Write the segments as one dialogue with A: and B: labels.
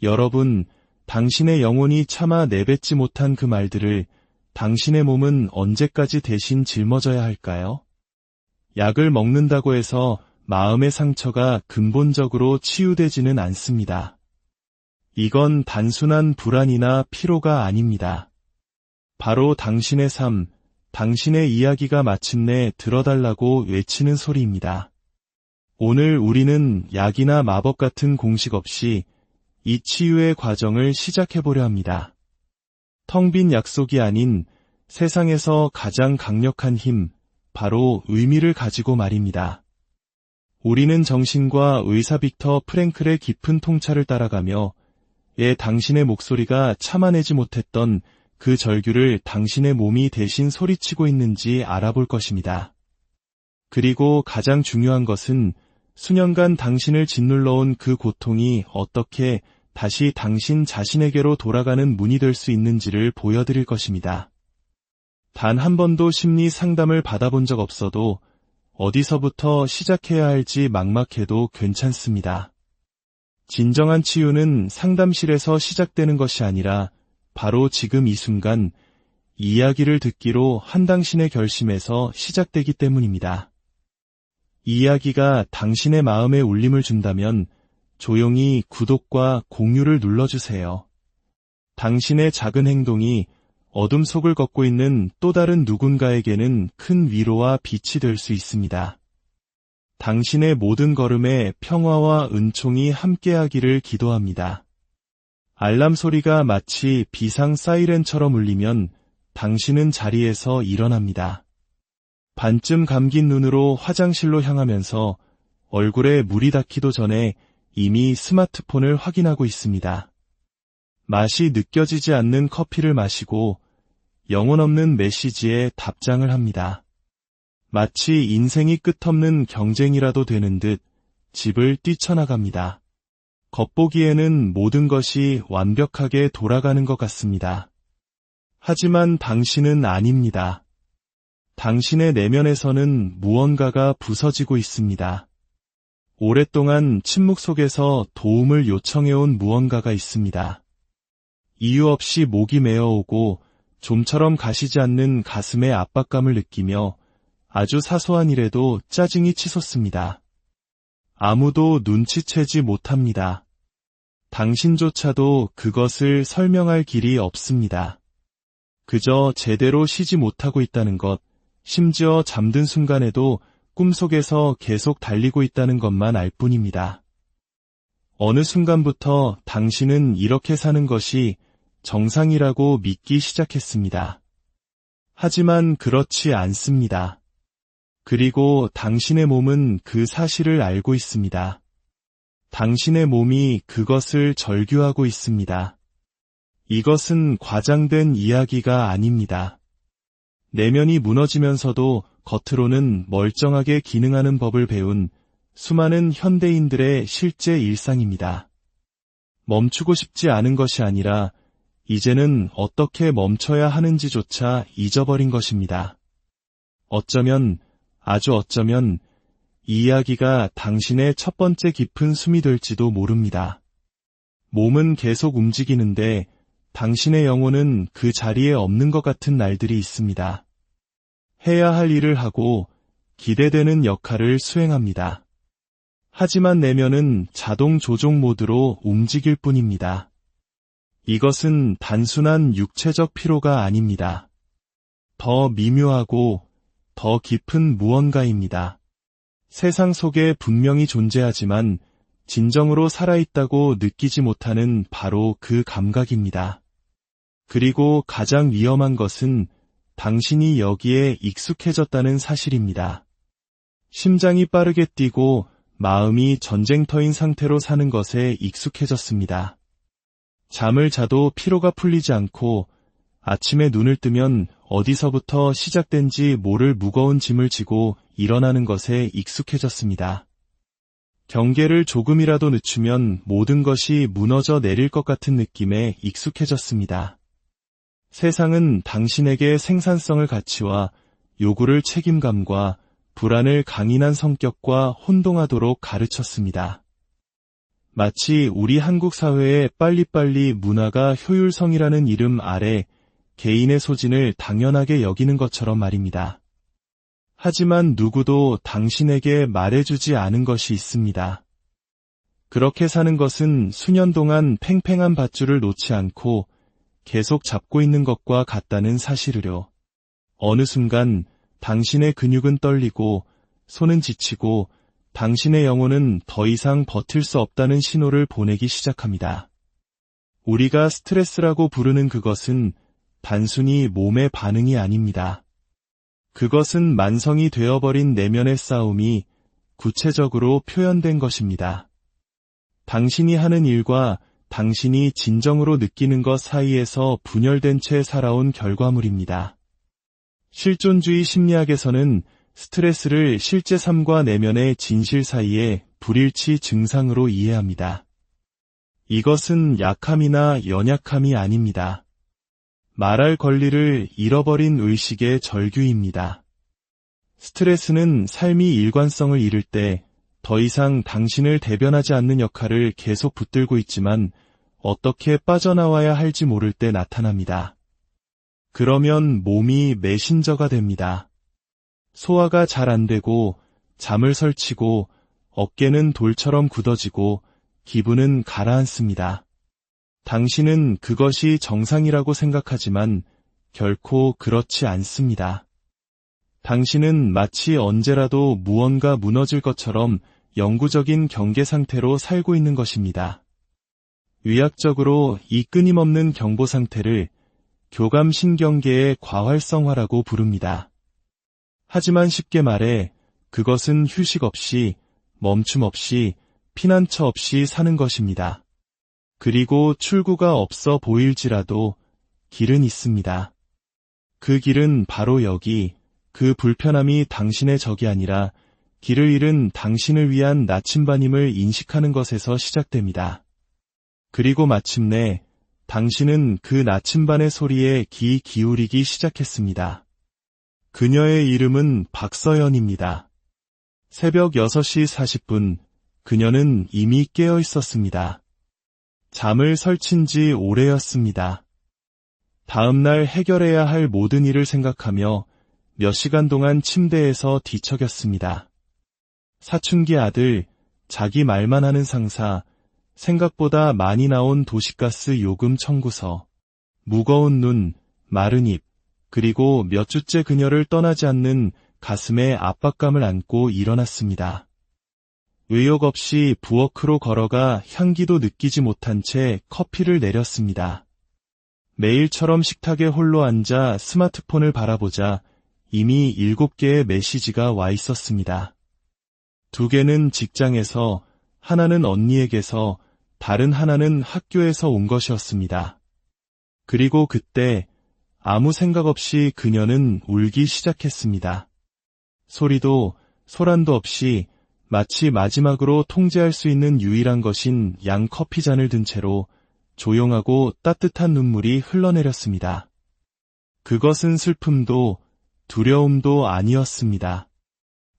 A: 여러분, 당신의 영혼이 차마 내뱉지 못한 그 말들을 당신의 몸은 언제까지 대신 짊어져야 할까요? 약을 먹는다고 해서 마음의 상처가 근본적으로 치유되지는 않습니다. 이건 단순한 불안이나 피로가 아닙니다. 바로 당신의 삶, 당신의 이야기가 마침내 들어달라고 외치는 소리입니다. 오늘 우리는 약이나 마법 같은 공식 없이 이 치유의 과정을 시작해보려 합니다. 텅 빈 약속이 아닌 세상에서 가장 강력한 힘, 바로 의미를 가지고 말입니다. 우리는 정신과 의사 빅터 프랭클의 깊은 통찰을 따라가며 당신의 목소리가 참아내지 못했던 그 절규를 당신의 몸이 대신 소리치고 있는지 알아볼 것입니다. 그리고 가장 중요한 것은 수년간 당신을 짓눌러온 그 고통이 어떻게 다시 당신 자신에게로 돌아가는 문이 될 수 있는지를 보여드릴 것입니다. 단 한 번도 심리 상담을 받아본 적 없어도 어디서부터 시작해야 할지 막막해도 괜찮습니다. 진정한 치유는 상담실에서 시작되는 것이 아니라 바로 지금 이 순간 이야기를 듣기로 한 당신의 결심에서 시작되기 때문입니다. 이야기가 당신의 마음에 울림을 준다면 조용히 구독과 공유를 눌러주세요. 당신의 작은 행동이 어둠 속을 걷고 있는 또 다른 누군가에게는 큰 위로와 빛이 될 수 있습니다. 당신의 모든 걸음에 평화와 은총이 함께하기를 기도합니다. 알람 소리가 마치 비상 사이렌처럼 울리면 당신은 자리에서 일어납니다. 반쯤 감긴 눈으로 화장실로 향하면서 얼굴에 물이 닿기도 전에 이미 스마트폰을 확인하고 있습니다. 맛이 느껴지지 않는 커피를 마시고 영혼 없는 메시지에 답장을 합니다. 마치 인생이 끝없는 경쟁이라도 되는 듯 집을 뛰쳐나갑니다. 겉보기에는 모든 것이 완벽하게 돌아가는 것 같습니다. 하지만 당신은 아닙니다. 당신의 내면에서는 무언가가 부서지고 있습니다. 오랫동안 침묵 속에서 도움을 요청해온 무언가가 있습니다. 이유 없이 목이 메어오고 좀처럼 가시지 않는 가슴의 압박감을 느끼며 아주 사소한 일에도 짜증이 치솟습니다. 아무도 눈치채지 못합니다. 당신조차도 그것을 설명할 길이 없습니다. 그저 제대로 쉬지 못하고 있다는 것, 심지어 잠든 순간에도 꿈속에서 계속 달리고 있다는 것만 알 뿐입니다. 어느 순간부터 당신은 이렇게 사는 것이 정상이라고 믿기 시작했습니다. 하지만 그렇지 않습니다. 그리고 당신의 몸은 그 사실을 알고 있습니다. 당신의 몸이 그것을 절규하고 있습니다. 이것은 과장된 이야기가 아닙니다. 내면이 무너지면서도 겉으로는 멀쩡하게 기능하는 법을 배운 수많은 현대인들의 실제 일상입니다. 멈추고 싶지 않은 것이 아니라 이제는 어떻게 멈춰야 하는지조차 잊어버린 것입니다. 어쩌면, 아주 어쩌면 이 이야기가 당신의 첫 번째 깊은 숨이 될지도 모릅니다. 몸은 계속 움직이는데 당신의 영혼은 그 자리에 없는 것 같은 날들이 있습니다. 해야 할 일을 하고 기대되는 역할을 수행합니다. 하지만 내면은 자동 조종 모드로 움직일 뿐입니다. 이것은 단순한 육체적 피로가 아닙니다. 더 미묘하고 더 깊은 무언가입니다. 세상 속에 분명히 존재하지만 진정으로 살아있다고 느끼지 못하는 바로 그 감각입니다. 그리고 가장 위험한 것은 당신이 여기에 익숙해졌다는 사실입니다. 심장이 빠르게 뛰고 마음이 전쟁터인 상태로 사는 것에 익숙해졌습니다. 잠을 자도 피로가 풀리지 않고 아침에 눈을 뜨면 어디서부터 시작된지 모를 무거운 짐을 지고 일어나는 것에 익숙해졌습니다. 경계를 조금이라도 늦추면 모든 것이 무너져 내릴 것 같은 느낌에 익숙해졌습니다. 세상은 당신에게 생산성을 가치와 요구를 책임감과 불안을 강인한 성격과 혼동하도록 가르쳤습니다. 마치 우리 한국 사회의 빨리빨리 문화가 효율성이라는 이름 아래 개인의 소진을 당연하게 여기는 것처럼 말입니다. 하지만 누구도 당신에게 말해주지 않은 것이 있습니다. 그렇게 사는 것은 수년 동안 팽팽한 밧줄을 놓지 않고 계속 잡고 있는 것과 같다는 사실을요. 어느 순간 당신의 근육은 떨리고 손은 지치고 당신의 영혼은 더 이상 버틸 수 없다는 신호를 보내기 시작합니다. 우리가 스트레스라고 부르는 그것은 단순히 몸의 반응이 아닙니다. 그것은 만성이 되어버린 내면의 싸움이 구체적으로 표현된 것입니다. 당신이 하는 일과 당신이 진정으로 느끼는 것 사이에서 분열된 채 살아온 결과물입니다. 실존주의 심리학에서는 스트레스를 실제 삶과 내면의 진실 사이의 불일치 증상으로 이해합니다. 이것은 약함이나 연약함이 아닙니다. 말할 권리를 잃어버린 의식의 절규입니다. 스트레스는 삶이 일관성을 잃을 때 더 이상 당신을 대변하지 않는 역할을 계속 붙들고 있지만 어떻게 빠져나와야 할지 모를 때 나타납니다. 그러면 몸이 메신저가 됩니다. 소화가 잘 안 되고 잠을 설치고 어깨는 돌처럼 굳어지고 기분은 가라앉습니다. 당신은 그것이 정상이라고 생각하지만 결코 그렇지 않습니다. 당신은 마치 언제라도 무언가 무너질 것처럼 영구적인 경계 상태로 살고 있는 것입니다. 의학적으로 이 끊임없는 경보 상태를 교감신경계의 과활성화라고 부릅니다. 하지만 쉽게 말해 그것은 휴식 없이, 멈춤 없이, 피난처 없이 사는 것입니다. 그리고 출구가 없어 보일지라도 길은 있습니다. 그 길은 바로 여기, 그 불편함이 당신의 적이 아니라 길을 잃은 당신을 위한 나침반임을 인식하는 것에서 시작됩니다. 그리고 마침내 당신은 그 나침반의 소리에 귀 기울이기 시작했습니다. 그녀의 이름은 박서연입니다. 새벽 6시 40분, 그녀는 이미 깨어 있었습니다. 잠을 설친 지 오래였습니다. 다음날 해결해야 할 모든 일을 생각하며 몇 시간 동안 침대에서 뒤척였습니다. 사춘기 아들, 자기 말만 하는 상사, 생각보다 많이 나온 도시가스 요금 청구서, 무거운 눈, 마른 입, 그리고 몇 주째 그녀를 떠나지 않는 가슴에 압박감을 안고 일어났습니다. 의욕 없이 부엌으로 걸어가 향기도 느끼지 못한 채 커피를 내렸습니다. 매일처럼 식탁에 홀로 앉아 스마트폰을 바라보자 이미 7개의 메시지가 와 있었습니다. 2개는 직장에서, 하나는 언니에게서, 다른 하나는 학교에서 온 것이었습니다. 그리고 그때 아무 생각 없이 그녀는 울기 시작했습니다. 소리도 소란도 없이 마치 마지막으로 통제할 수 있는 유일한 것인 양 커피잔을 든 채로 조용하고 따뜻한 눈물이 흘러내렸습니다. 그것은 슬픔도 두려움도 아니었습니다.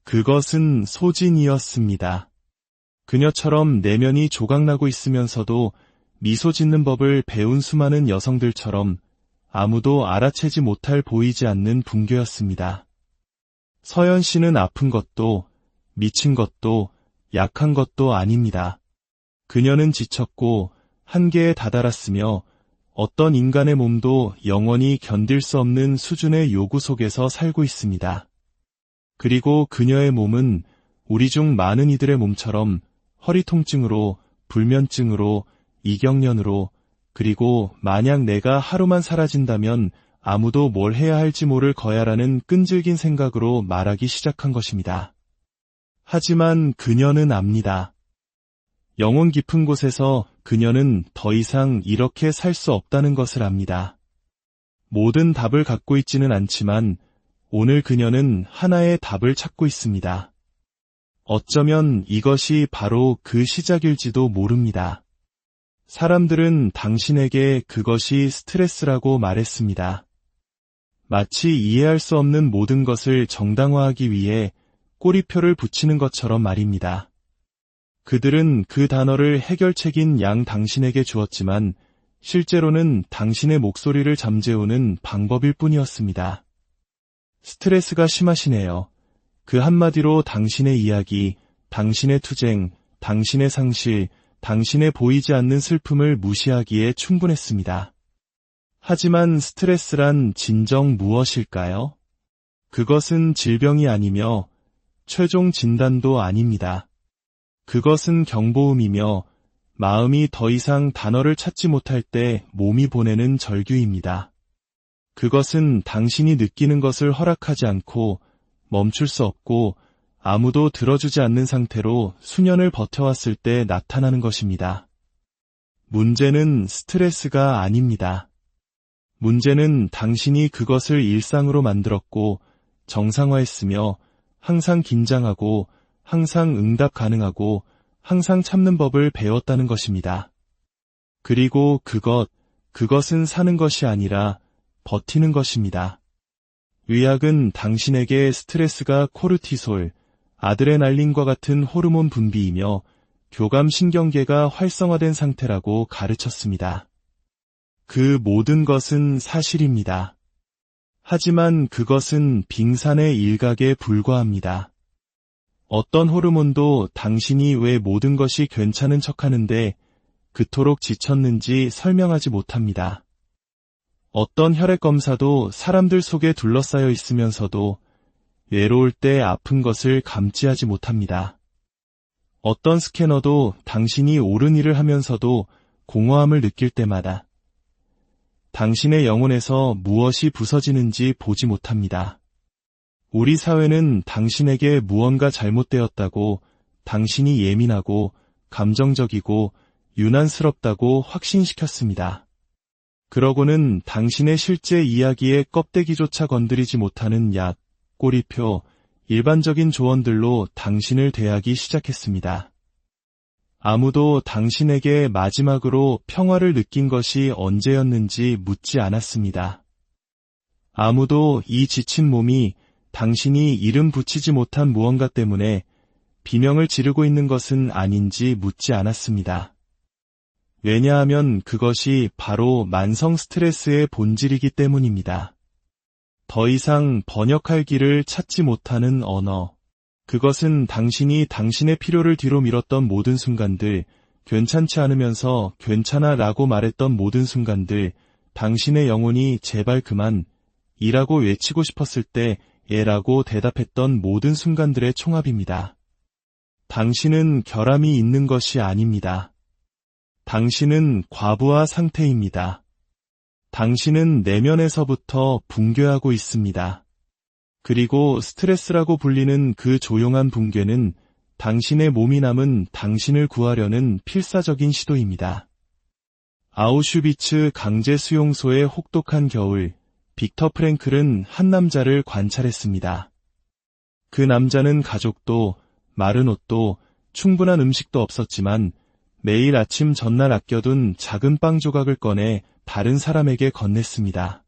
A: 그것은 소진이었습니다. 그녀처럼 내면이 조각나고 있으면서도 미소 짓는 법을 배운 수많은 여성들처럼 아무도 알아채지 못할 보이지 않는 붕괴였습니다. 서연 씨는 아픈 것도 미친 것도 약한 것도 아닙니다. 그녀는 지쳤고 한계에 다다랐으며 어떤 인간의 몸도 영원히 견딜 수 없는 수준의 요구 속에서 살고 있습니다. 그리고 그녀의 몸은 우리 중 많은 이들의 몸처럼 허리 통증으로, 불면증으로, 이경련으로, 그리고 만약 내가 하루만 사라진다면 아무도 뭘 해야 할지 모를 거야라는 끈질긴 생각으로 말하기 시작한 것입니다. 하지만 그녀는 압니다. 영혼 깊은 곳에서 그녀는 더 이상 이렇게 살 수 없다는 것을 압니다. 모든 답을 갖고 있지는 않지만 오늘 그녀는 하나의 답을 찾고 있습니다. 어쩌면 이것이 바로 그 시작일지도 모릅니다. 사람들은 당신에게 그것이 스트레스라고 말했습니다. 마치 이해할 수 없는 모든 것을 정당화하기 위해 꼬리표를 붙이는 것처럼 말입니다. 그들은 그 단어를 해결책인 양 당신에게 주었지만 실제로는 당신의 목소리를 잠재우는 방법일 뿐이었습니다. 스트레스가 심하시네요. 그 한마디로 당신의 이야기, 당신의 투쟁, 당신의 상실, 당신의 보이지 않는 슬픔을 무시하기에 충분했습니다. 하지만 스트레스란 진정 무엇일까요? 그것은 질병이 아니며 최종 진단도 아닙니다. 그것은 경보음이며 마음이 더 이상 단어를 찾지 못할 때 몸이 보내는 절규입니다. 그것은 당신이 느끼는 것을 허락하지 않고 멈출 수 없고 아무도 들어주지 않는 상태로 수년을 버텨왔을 때 나타나는 것입니다. 문제는 스트레스가 아닙니다. 문제는 당신이 그것을 일상으로 만들었고 정상화했으며 항상 긴장하고 항상 응답 가능하고 항상 참는 법을 배웠다는 것입니다. 그리고 그것은 사는 것이 아니라 버티는 것입니다. 의학은 당신에게 스트레스가 코르티솔, 아드레날린과 같은 호르몬 분비이며 교감신경계가 활성화된 상태라고 가르쳤습니다. 그 모든 것은 사실입니다. 하지만 그것은 빙산의 일각에 불과합니다. 어떤 호르몬도 당신이 왜 모든 것이 괜찮은 척하는데 그토록 지쳤는지 설명하지 못합니다. 어떤 혈액검사도 사람들 속에 둘러싸여 있으면서도 외로울 때 아픈 것을 감지하지 못합니다. 어떤 스캐너도 당신이 옳은 일을 하면서도 공허함을 느낄 때마다 당신의 영혼에서 무엇이 부서지는지 보지 못합니다. 우리 사회는 당신에게 무언가 잘못되었다고, 당신이 예민하고 감정적이고 유난스럽다고 확신시켰습니다. 그러고는 당신의 실제 이야기의 껍데기조차 건드리지 못하는 약, 꼬리표, 일반적인 조언들로 당신을 대하기 시작했습니다. 아무도 당신에게 마지막으로 평화를 느낀 것이 언제였는지 묻지 않았습니다. 아무도 이 지친 몸이 당신이 이름 붙이지 못한 무언가 때문에 비명을 지르고 있는 것은 아닌지 묻지 않았습니다. 왜냐하면 그것이 바로 만성 스트레스의 본질이기 때문입니다. 더 이상 번역할 길을 찾지 못하는 언어. 그것은 당신이 당신의 필요를 뒤로 밀었던 모든 순간들, 괜찮지 않으면서 괜찮아 라고 말했던 모든 순간들, 당신의 영혼이 제발 그만, 이라고 외치고 싶었을 때 라고 대답했던 모든 순간들의 총합입니다. 당신은 결함이 있는 것이 아닙니다. 당신은 과부하 상태입니다. 당신은 내면에서부터 붕괴하고 있습니다. 그리고 스트레스라고 불리는 그 조용한 붕괴는 당신의 몸이 남은 당신을 구하려는 필사적인 시도입니다. 아우슈비츠 강제 수용소의 혹독한 겨울, 빅터 프랭클은 한 남자를 관찰했습니다. 그 남자는 가족도, 마른 옷도, 충분한 음식도 없었지만 매일 아침 전날 아껴둔 작은 빵 조각을 꺼내 다른 사람에게 건넸습니다.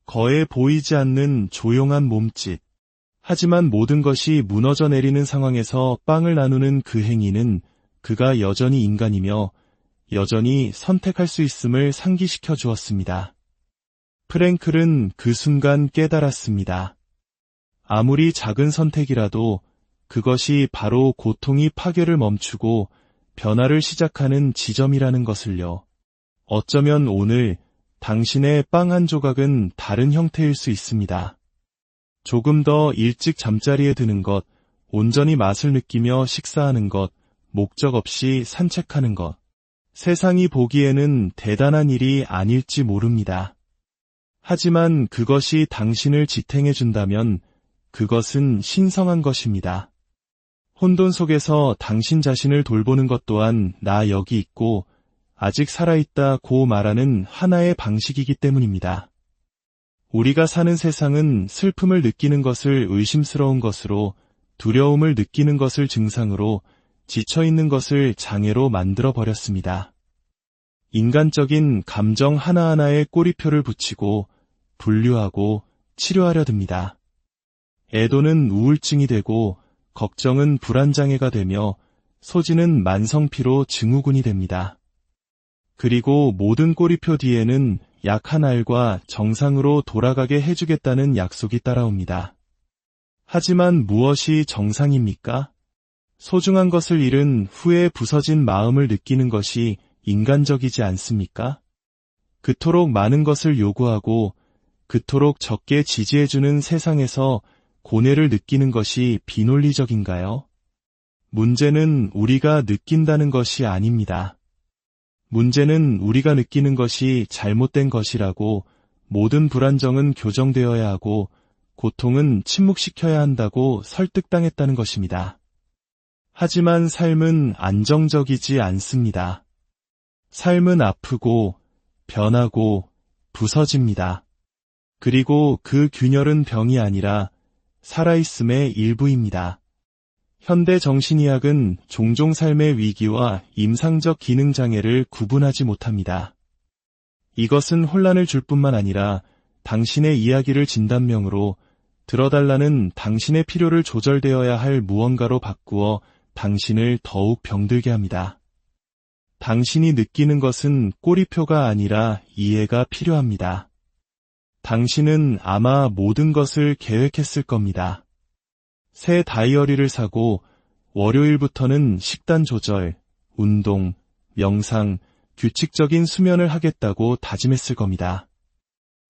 A: 거에 보이지 않는 조용한 몸짓. 하지만 모든 것이 무너져 내리는 상황에서 빵을 나누는 그 행위는 그가 여전히 인간이며 여전히 선택할 수 있음을 상기시켜 주었습니다. 프랭클은 그 순간 깨달았습니다. 아무리 작은 선택이라도 그것이 바로 고통이 파괴를 멈추고 변화를 시작하는 지점이라는 것을요. 어쩌면 오늘 당신의 빵 한 조각은 다른 형태일 수 있습니다. 조금 더 일찍 잠자리에 드는 것, 온전히 맛을 느끼며 식사하는 것, 목적 없이 산책하는 것. 세상이 보기에는 대단한 일이 아닐지 모릅니다. 하지만 그것이 당신을 지탱해준다면 그것은 신성한 것입니다. 혼돈 속에서 당신 자신을 돌보는 것 또한 나 여기 있고 아직 살아있다고 말하는 하나의 방식이기 때문입니다. 우리가 사는 세상은 슬픔을 느끼는 것을 의심스러운 것으로, 두려움을 느끼는 것을 증상으로, 지쳐있는 것을 장애로 만들어버렸습니다. 인간적인 감정 하나하나에 꼬리표를 붙이고 분류하고 치료하려 듭니다. 애도는 우울증이 되고 걱정은 불안장애가 되며 소지는 만성피로 증후군이 됩니다. 그리고 모든 꼬리표 뒤에는 약 한 알과 정상으로 돌아가게 해주겠다는 약속이 따라옵니다. 하지만 무엇이 정상입니까? 소중한 것을 잃은 후에 부서진 마음을 느끼는 것이 인간적이지 않습니까? 그토록 많은 것을 요구하고 그토록 적게 지지해주는 세상에서 고뇌를 느끼는 것이 비논리적인가요? 문제는 우리가 느낀다는 것이 아닙니다. 문제는 우리가 느끼는 것이 잘못된 것이라고, 모든 불안정은 교정되어야 하고 고통은 침묵시켜야 한다고 설득당했다는 것입니다. 하지만 삶은 안정적이지 않습니다. 삶은 아프고 변하고 부서집니다. 그리고 그 균열은 병이 아니라 살아있음의 일부입니다. 현대 정신의학은 종종 삶의 위기와 임상적 기능장애를 구분하지 못합니다. 이것은 혼란을 줄 뿐만 아니라 당신의 이야기를 진단명으로 들어달라는 당신의 필요를 조절되어야 할 무언가로 바꾸어 당신을 더욱 병들게 합니다. 당신이 느끼는 것은 꼬리표가 아니라 이해가 필요합니다. 당신은 아마 모든 것을 계획했을 겁니다. 새 다이어리를 사고 월요일부터는 식단 조절, 운동, 명상, 규칙적인 수면을 하겠다고 다짐했을 겁니다.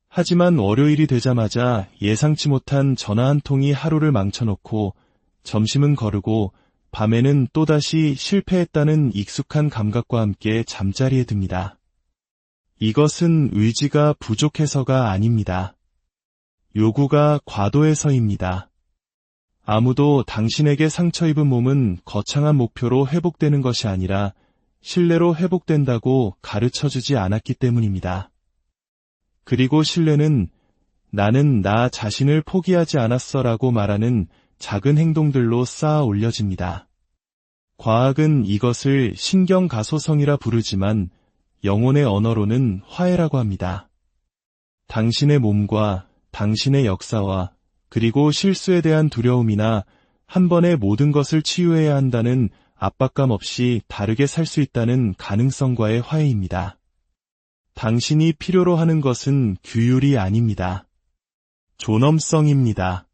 A: 하지만 월요일이 되자마자 예상치 못한 전화 한 통이 하루를 망쳐놓고 점심은 거르고 밤에는 또다시 실패했다는 익숙한 감각과 함께 잠자리에 듭니다. 이것은 의지가 부족해서가 아닙니다. 요구가 과도해서입니다. 아무도 당신에게 상처 입은 몸은 거창한 목표로 회복되는 것이 아니라 신뢰로 회복된다고 가르쳐주지 않았기 때문입니다. 그리고 신뢰는 나는 나 자신을 포기하지 않았어라고 말하는 작은 행동들로 쌓아 올려집니다. 과학은 이것을 신경가소성이라 부르지만 영혼의 언어로는 화해라고 합니다. 당신의 몸과 당신의 역사와 그리고 실수에 대한 두려움이나 한 번에 모든 것을 치유해야 한다는 압박감 없이 다르게 살 수 있다는 가능성과의 화해입니다. 당신이 필요로 하는 것은 규율이 아닙니다. 존엄성입니다.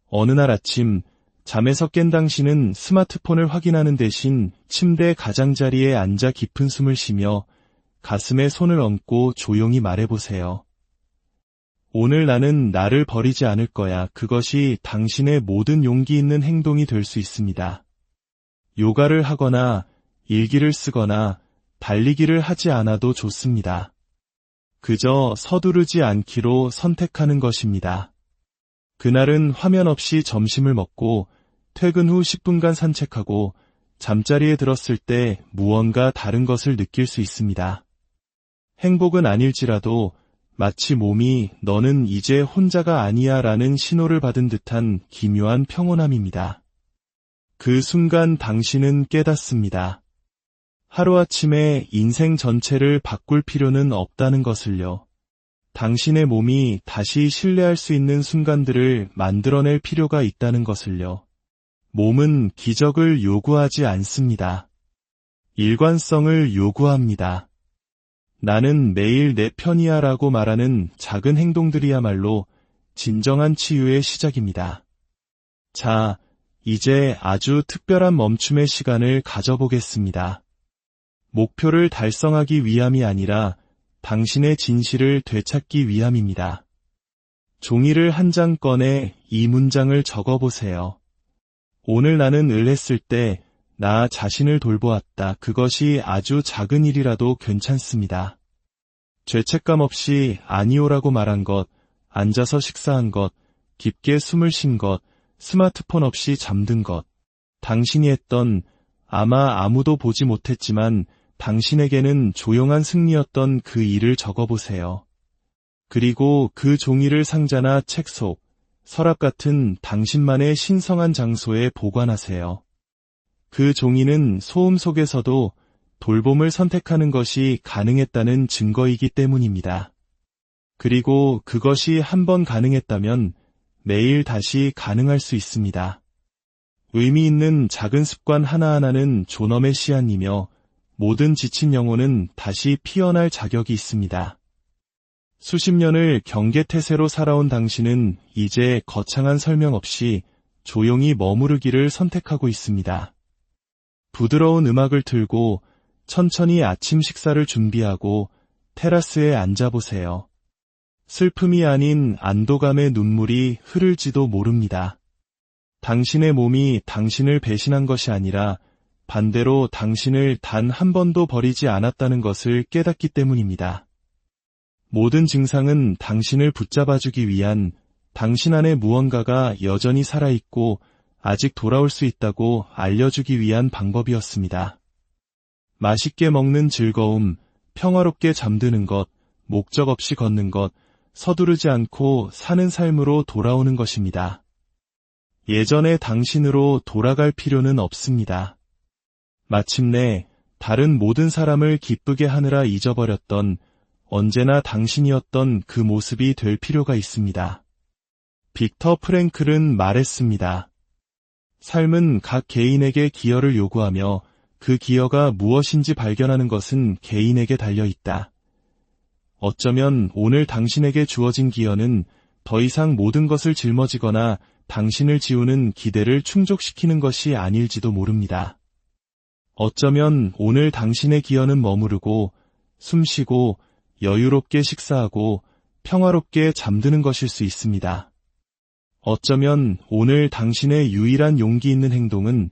A: 어느 날 아침 잠에서 깬 당신은 스마트폰을 확인하는 대신 침대 가장자리에 앉아 깊은 숨을 쉬며 가슴에 손을 얹고 조용히 말해보세요. 오늘 나는 나를 버리지 않을 거야. 그것이 당신의 모든 용기 있는 행동이 될 수 있습니다. 요가를 하거나 일기를 쓰거나 달리기를 하지 않아도 좋습니다. 그저 서두르지 않기로 선택하는 것입니다. 그날은 화면 없이 점심을 먹고 퇴근 후 10분간 산책하고 잠자리에 들었을 때 무언가 다른 것을 느낄 수 있습니다. 행복은 아닐지라도 마치 몸이 너는 이제 혼자가 아니야 라는 신호를 받은 듯한 기묘한 평온함입니다. 그 순간 당신은 깨닫습니다. 하루아침에 인생 전체를 바꿀 필요는 없다는 것을요. 당신의 몸이 다시 신뢰할 수 있는 순간들을 만들어낼 필요가 있다는 것을요. 몸은 기적을 요구하지 않습니다. 일관성을 요구합니다. 나는 매일 내 편이야 라고 말하는 작은 행동들이야말로 진정한 치유의 시작입니다. 자, 이제 아주 특별한 멈춤의 시간을 가져보겠습니다. 목표를 달성하기 위함이 아니라 당신의 진실을 되찾기 위함입니다. 종이를 한 장 꺼내 이 문장을 적어보세요. 오늘 나는 했을 때 나 자신을 돌보았다. 그것이 아주 작은 일이라도 괜찮습니다. 죄책감 없이 아니오라고 말한 것, 앉아서 식사한 것, 깊게 숨을 쉰 것, 스마트폰 없이 잠든 것, 당신이 했던 아마 아무도 보지 못했지만 당신에게는 조용한 승리였던 그 일을 적어보세요. 그리고 그 종이를 상자나 책 속, 서랍 같은 당신만의 신성한 장소에 보관하세요. 그 종이는 소음 속에서도 돌봄을 선택하는 것이 가능했다는 증거이기 때문입니다. 그리고 그것이 한 번 가능했다면 매일 다시 가능할 수 있습니다. 의미 있는 작은 습관 하나하나는 존엄의 씨앗이며 모든 지친 영혼은 다시 피어날 자격이 있습니다. 수십 년을 경계태세로 살아온 당신은 이제 거창한 설명 없이 조용히 머무르기를 선택하고 있습니다. 부드러운 음악을 틀고 천천히 아침 식사를 준비하고 테라스에 앉아보세요. 슬픔이 아닌 안도감의 눈물이 흐를지도 모릅니다. 당신의 몸이 당신을 배신한 것이 아니라 반대로 당신을 단 한 번도 버리지 않았다는 것을 깨닫기 때문입니다. 모든 증상은 당신을 붙잡아주기 위한 당신 안에 무언가가 여전히 살아있고 아직 돌아올 수 있다고 알려주기 위한 방법이었습니다. 맛있게 먹는 즐거움, 평화롭게 잠드는 것, 목적 없이 걷는 것, 서두르지 않고 사는 삶으로 돌아오는 것입니다. 예전의 당신으로 돌아갈 필요는 없습니다. 마침내 다른 모든 사람을 기쁘게 하느라 잊어버렸던 언제나 당신이었던 그 모습이 될 필요가 있습니다. 빅터 프랭클은 말했습니다. 삶은 각 개인에게 기여를 요구하며 그 기여가 무엇인지 발견하는 것은 개인에게 달려있다. 어쩌면 오늘 당신에게 주어진 기여는 더 이상 모든 것을 짊어지거나 당신을 지우는 기대를 충족시키는 것이 아닐지도 모릅니다. 어쩌면 오늘 당신의 기여는 머무르고 숨쉬고 여유롭게 식사하고 평화롭게 잠드는 것일 수 있습니다. 어쩌면 오늘 당신의 유일한 용기 있는 행동은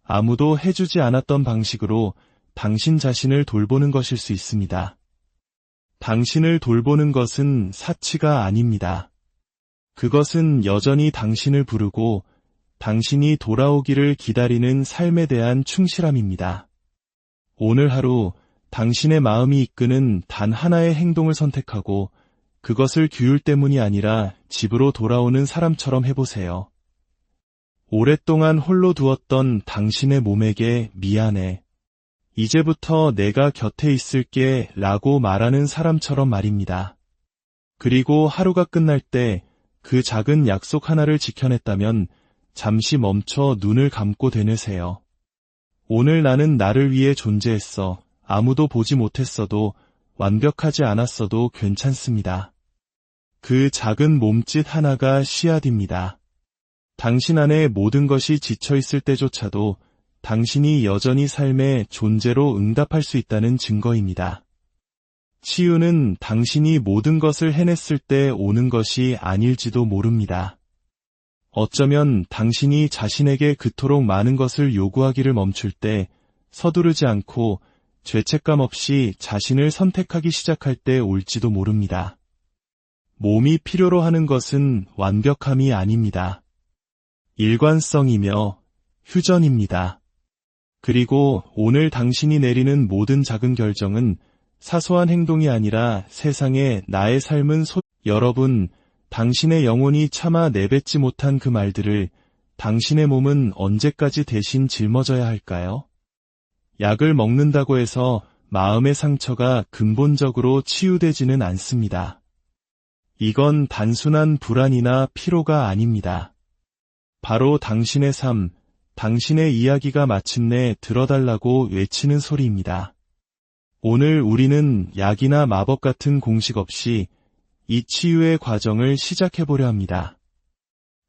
A: 아무도 해주지 않았던 방식으로 당신 자신을 돌보는 것일 수 있습니다. 당신을 돌보는 것은 사치가 아닙니다. 그것은 여전히 당신을 부르고 당신이 돌아오기를 기다리는 삶에 대한 충실함입니다. 오늘 하루 당신의 마음이 이끄는 단 하나의 행동을 선택하고 그것을 규율 때문이 아니라 집으로 돌아오는 사람처럼 해보세요. 오랫동안 홀로 두었던 당신의 몸에게 미안해. 이제부터 내가 곁에 있을게 라고 말하는 사람처럼 말입니다. 그리고 하루가 끝날 때 그 작은 약속 하나를 지켜냈다면 잠시 멈춰 눈을 감고 되뇌세요. 오늘 나는 나를 위해 존재했어. 아무도 보지 못했어도 완벽하지 않았어도 괜찮습니다. 그 작은 몸짓 하나가 씨앗입니다. 당신 안에 모든 것이 지쳐있을 때조차도 당신이 여전히 삶의 존재로 응답할 수 있다는 증거입니다. 치유는 당신이 모든 것을 해냈을 때 오는 것이 아닐지도 모릅니다. 어쩌면 당신이 자신에게 그토록 많은 것을 요구하기를 멈출 때 서두르지 않고 죄책감 없이 자신을 선택하기 시작할 때 올지도 모릅니다. 몸이 필요로 하는 것은 완벽함이 아닙니다. 일관성이며 휴전입니다. 그리고 오늘 당신이 내리는 모든 작은 결정은 사소한 행동이 아니라 세상에 나의 삶은 여러분, 당신의 영혼이 차마 내뱉지 못한 그 말들을 당신의 몸은 언제까지 대신 짊어져야 할까요? 약을 먹는다고 해서 마음의 상처가 근본적으로 치유되지는 않습니다. 이건 단순한 불안이나 피로가 아닙니다. 바로 당신의 삶, 당신의 이야기가 마침내 들어달라고 외치는 소리입니다. 오늘 우리는 약이나 마법 같은 공식 없이 이 치유의 과정을 시작해보려 합니다.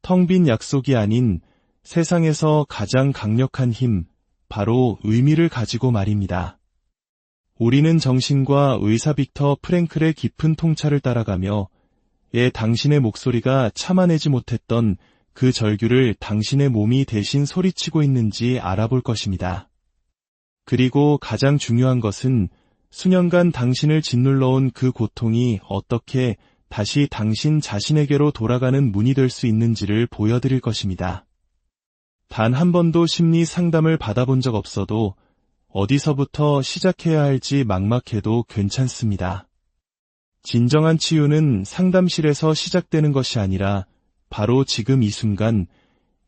A: 텅 빈 약속이 아닌 세상에서 가장 강력한 힘, 바로 의미를 가지고 말입니다. 우리는 정신과 의사 빅터 프랭클의 깊은 통찰을 따라가며 당신의 목소리가 참아내지 못했던 그 절규를 당신의 몸이 대신 소리치고 있는지 알아볼 것입니다. 그리고 가장 중요한 것은 수년간 당신을 짓눌러온 그 고통이 어떻게 다시 당신 자신에게로 돌아가는 문이 될 수 있는지를 보여드릴 것입니다. 단 한 번도 심리 상담을 받아본 적 없어도 어디서부터 시작해야 할지 막막해도 괜찮습니다. 진정한 치유는 상담실에서 시작되는 것이 아니라 바로 지금 이 순간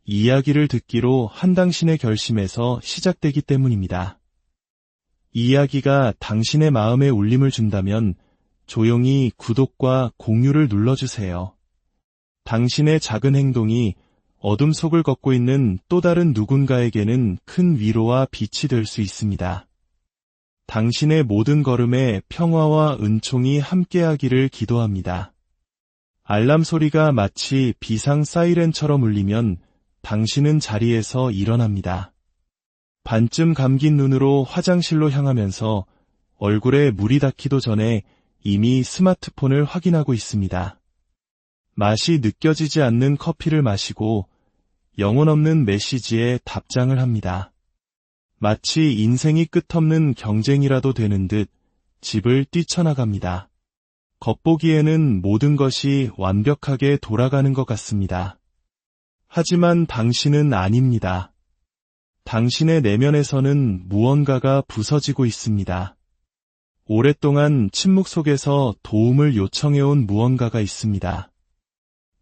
A: 이야기를 듣기로 한 당신의 결심에서 시작되기 때문입니다. 이야기가 당신의 마음에 울림을 준다면 조용히 구독과 공유를 눌러주세요. 당신의 작은 행동이 어둠 속을 걷고 있는 또 다른 누군가에게는 큰 위로와 빛이 될 수 있습니다. 당신의 모든 걸음에 평화와 은총이 함께하기를 기도합니다. 알람 소리가 마치 비상 사이렌처럼 울리면 당신은 자리에서 일어납니다. 반쯤 감긴 눈으로 화장실로 향하면서 얼굴에 물이 닿기도 전에 이미 스마트폰을 확인하고 있습니다. 맛이 느껴지지 않는 커피를 마시고 영혼 없는 메시지에 답장을 합니다. 마치 인생이 끝없는 경쟁이라도 되는 듯 집을 뛰쳐나갑니다. 겉보기에는 모든 것이 완벽하게 돌아가는 것 같습니다. 하지만 당신은 아닙니다. 당신의 내면에서는 무언가가 부서지고 있습니다. 오랫동안 침묵 속에서 도움을 요청해온 무언가가 있습니다.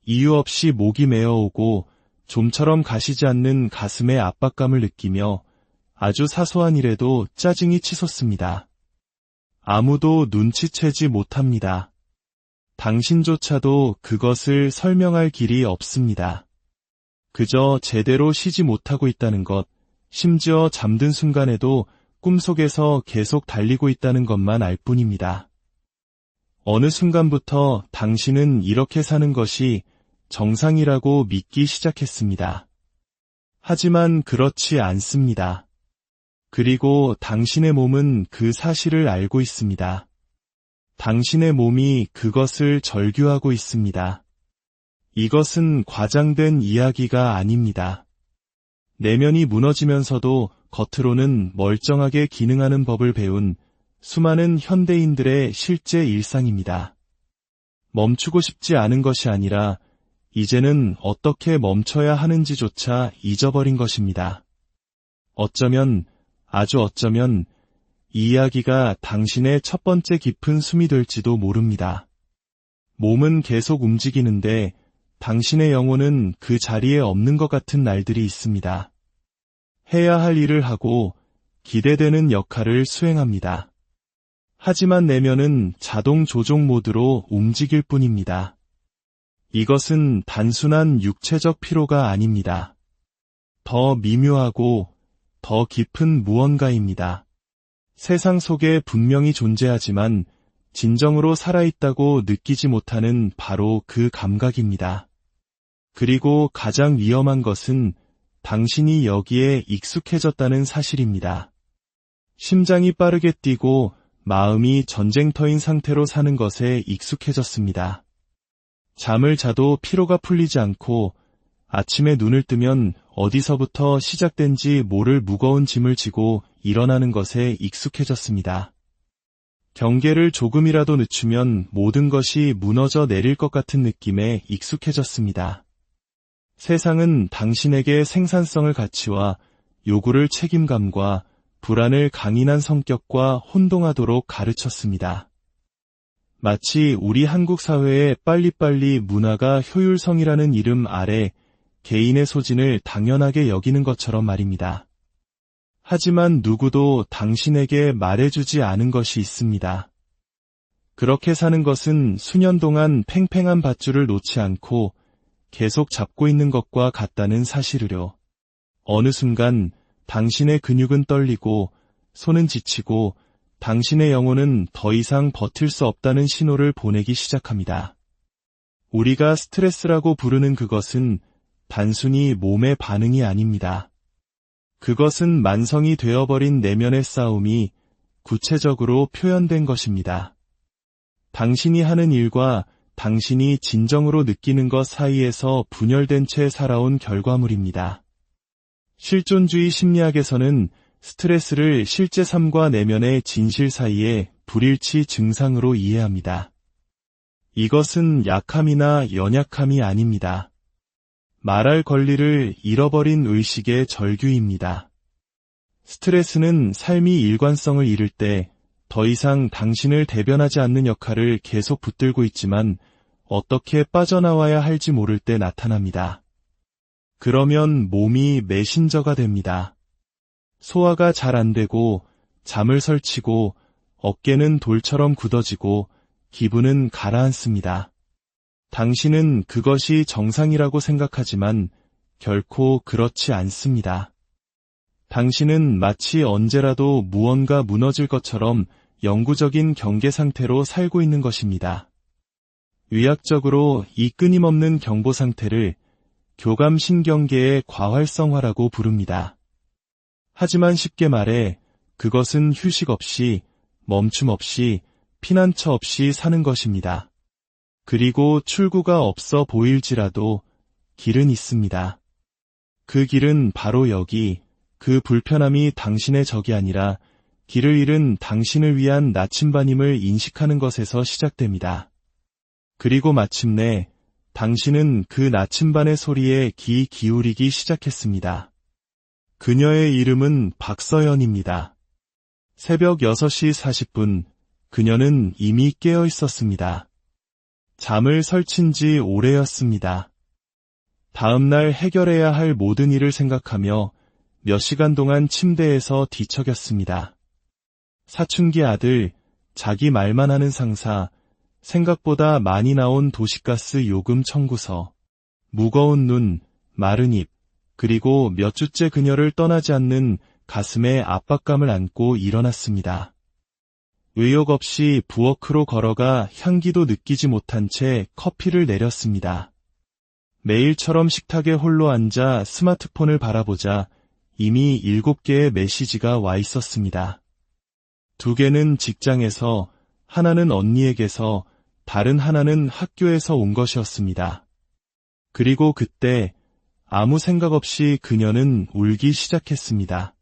A: 이유 없이 목이 메어오고 좀처럼 가시지 않는 가슴의 압박감을 느끼며 아주 사소한 일에도 짜증이 치솟습니다. 아무도 눈치채지 못합니다. 당신조차도 그것을 설명할 길이 없습니다. 그저 제대로 쉬지 못하고 있다는 것, 심지어 잠든 순간에도 꿈속에서 계속 달리고 있다는 것만 알 뿐입니다. 어느 순간부터 당신은 이렇게 사는 것이 정상이라고 믿기 시작했습니다. 하지만 그렇지 않습니다. 그리고 당신의 몸은 그 사실을 알고 있습니다. 당신의 몸이 그것을 절규하고 있습니다. 이것은 과장된 이야기가 아닙니다. 내면이 무너지면서도 겉으로는 멀쩡하게 기능하는 법을 배운 수많은 현대인들의 실제 일상입니다. 멈추고 싶지 않은 것이 아니라 이제는 어떻게 멈춰야 하는지조차 잊어버린 것입니다. 어쩌면, 아주 어쩌면 이 이야기가 당신의 첫 번째 깊은 숨이 될지도 모릅니다. 몸은 계속 움직이는데 당신의 영혼은 그 자리에 없는 것 같은 날들이 있습니다. 해야 할 일을 하고 기대되는 역할을 수행합니다. 하지만 내면은 자동 조종 모드로 움직일 뿐입니다. 이것은 단순한 육체적 피로가 아닙니다. 더 미묘하고 더 깊은 무언가입니다. 세상 속에 분명히 존재하지만 진정으로 살아있다고 느끼지 못하는 바로 그 감각입니다. 그리고 가장 위험한 것은 당신이 여기에 익숙해졌다는 사실입니다. 심장이 빠르게 뛰고 마음이 전쟁터인 상태로 사는 것에 익숙해졌습니다. 잠을 자도 피로가 풀리지 않고 아침에 눈을 뜨면 어디서부터 시작된지 모를 무거운 짐을 지고 일어나는 것에 익숙해졌습니다. 경계를 조금이라도 늦추면 모든 것이 무너져 내릴 것 같은 느낌에 익숙해졌습니다. 세상은 당신에게 생산성을 가치와 요구를 책임감과 불안을 강인한 성격과 혼동하도록 가르쳤습니다. 마치 우리 한국 사회의 빨리빨리 문화가 효율성이라는 이름 아래 개인의 소진을 당연하게 여기는 것처럼 말입니다. 하지만 누구도 당신에게 말해주지 않은 것이 있습니다. 그렇게 사는 것은 수년 동안 팽팽한 밧줄을 놓지 않고 계속 잡고 있는 것과 같다는 사실을요. 어느 순간 당신의 근육은 떨리고 손은 지치고 당신의 영혼은 더 이상 버틸 수 없다는 신호를 보내기 시작합니다. 우리가 스트레스라고 부르는 그것은 단순히 몸의 반응이 아닙니다. 그것은 만성이 되어버린 내면의 싸움이 구체적으로 표현된 것입니다. 당신이 하는 일과 당신이 진정으로 느끼는 것 사이에서 분열된 채 살아온 결과물입니다. 실존주의 심리학에서는 스트레스를 실제 삶과 내면의 진실 사이의 불일치 증상으로 이해합니다. 이것은 약함이나 연약함이 아닙니다. 말할 권리를 잃어버린 의식의 절규입니다. 스트레스는 삶이 일관성을 잃을 때 더 이상 당신을 대변하지 않는 역할을 계속 붙들고 있지만 어떻게 빠져나와야 할지 모를 때 나타납니다. 그러면 몸이 메신저가 됩니다. 소화가 잘 안 되고 잠을 설치고 어깨는 돌처럼 굳어지고 기분은 가라앉습니다. 당신은 그것이 정상이라고 생각하지만 결코 그렇지 않습니다. 당신은 마치 언제라도 무언가 무너질 것처럼 영구적인 경계 상태로 살고 있는 것입니다. 의학적으로 이 끊임없는 경보 상태를 교감신경계의 과활성화라고 부릅니다. 하지만 쉽게 말해 그것은 휴식 없이, 멈춤 없이, 피난처 없이 사는 것입니다. 그리고 출구가 없어 보일지라도 길은 있습니다. 그 길은 바로 여기, 그 불편함이 당신의 적이 아니라 길을 잃은 당신을 위한 나침반임을 인식하는 것에서 시작됩니다. 그리고 마침내 당신은 그 나침반의 소리에 귀 기울이기 시작했습니다. 그녀의 이름은 박서연입니다. 새벽 6시 40분, 그녀는 이미 깨어 있었습니다. 잠을 설친 지 오래였습니다. 다음날 해결해야 할 모든 일을 생각하며 몇 시간 동안 침대에서 뒤척였습니다. 사춘기 아들, 자기 말만 하는 상사, 생각보다 많이 나온 도시가스 요금 청구서, 무거운 눈, 마른 입, 그리고 몇 주째 그녀를 떠나지 않는 가슴에 압박감을 안고 일어났습니다. 의욕 없이 부엌으로 걸어가 향기도 느끼지 못한 채 커피를 내렸습니다. 매일처럼 식탁에 홀로 앉아 스마트폰을 바라보자 이미 7개의 메시지가 와 있었습니다. 2개는 직장에서, 하나는 언니에게서, 다른 하나는 학교에서 온 것이었습니다. 그리고 그때 아무 생각 없이 그녀는 울기 시작했습니다.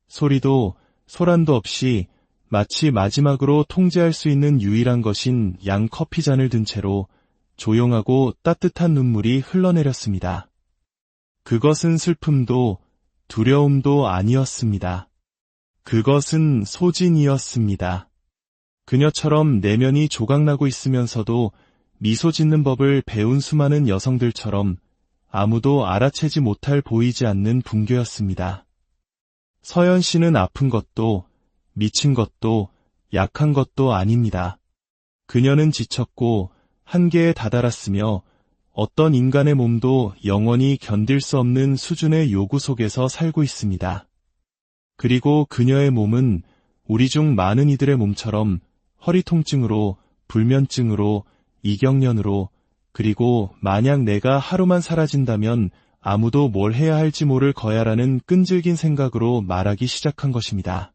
A: 소리도 소란도 없이 마치 마지막으로 통제할 수 있는 유일한 것인 양 커피잔을 든 채로 조용하고 따뜻한 눈물이 흘러내렸습니다. 그것은 슬픔도 두려움도 아니었습니다. 그것은 소진이었습니다. 그녀처럼 내면이 조각나고 있으면서도 미소 짓는 법을 배운 수많은 여성들처럼 아무도 알아채지 못할 보이지 않는 붕괴였습니다. 서연 씨는 아픈 것도, 미친 것도, 약한 것도 아닙니다. 그녀는 지쳤고 한계에 다다랐으며 어떤 인간의 몸도 영원히 견딜 수 없는 수준의 요구 속에서 살고 있습니다. 그리고 그녀의 몸은 우리 중 많은 이들의 몸처럼 허리 통증으로, 불면증으로, 이경련으로, 그리고 만약 내가 하루만 사라진다면 아무도 뭘 해야 할지 모를 거야라는 끈질긴 생각으로 말하기 시작한 것입니다.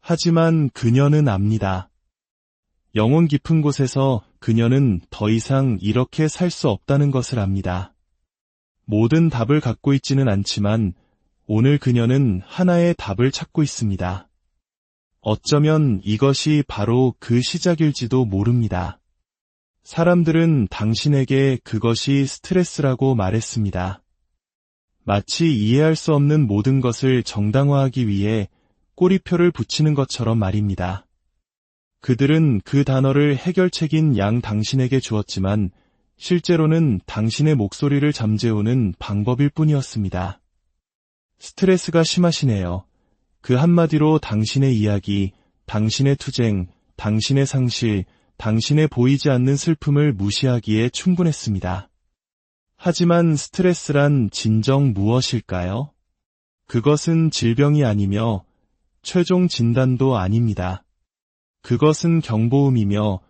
A: 하지만 그녀는 압니다. 영혼 깊은 곳에서 그녀는 더 이상 이렇게 살 수 없다는 것을 압니다. 모든 답을 갖고 있지는 않지만 오늘 그녀는 하나의 답을 찾고 있습니다. 어쩌면 이것이 바로 그 시작일지도 모릅니다. 사람들은 당신에게 그것이 스트레스라고 말했습니다. 마치 이해할 수 없는 모든 것을 정당화하기 위해 꼬리표를 붙이는 것처럼 말입니다. 그들은 그 단어를 해결책인 양 당신에게 주었지만 실제로는 당신의 목소리를 잠재우는 방법일 뿐이었습니다. 스트레스가 심하시네요. 그 한마디로 당신의 이야기, 당신의 투쟁, 당신의 상실, 당신의 보이지 않는 슬픔을 무시하기에 충분했습니다. 하지만 스트레스란 진정 무엇일까요? 그것은 질병이 아니며 최종 진단도 아닙니다. 그것은 경보음이며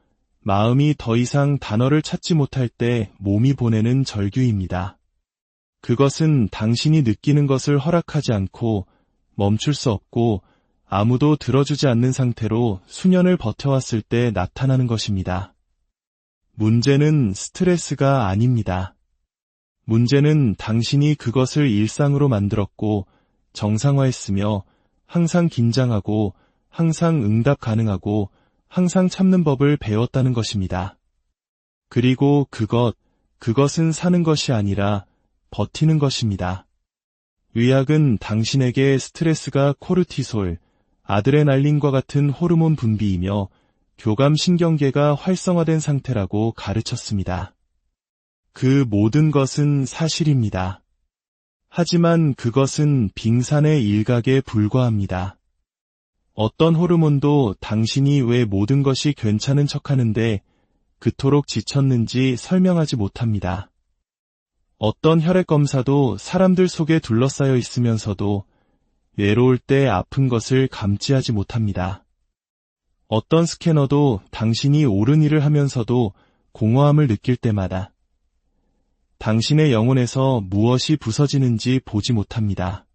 A: 마음이 더 이상 단어를 찾지 못할 때 몸이 보내는 절규입니다. 그것은 당신이 느끼는 것을 허락하지 않고 멈출 수 없고 아무도 들어주지 않는 상태로 수년을 버텨왔을 때 나타나는 것입니다. 문제는 스트레스가 아닙니다. 문제는 당신이 그것을 일상으로 만들었고 정상화했으며 항상 긴장하고 항상 응답 가능하고 항상 참는 법을 배웠다는 것입니다. 그리고 그것은 사는 것이 아니라 버티는 것입니다. 의학은 당신에게 스트레스가 코르티솔, 아드레날린과 같은 호르몬 분비이며 교감신경계가 활성화된 상태라고 가르쳤습니다. 그 모든 것은 사실입니다. 하지만 그것은 빙산의 일각에 불과합니다. 어떤 호르몬도 당신이 왜 모든 것이 괜찮은 척하는데 그토록 지쳤는지 설명하지 못합니다. 어떤 혈액 검사도 사람들 속에 둘러싸여 있으면서도 외로울 때 아픈 것을 감지하지 못합니다. 어떤 스캐너도 당신이 옳은 일을 하면서도 공허함을 느낄 때마다 당신의 영혼에서 무엇이 부서지는지 보지 못합니다.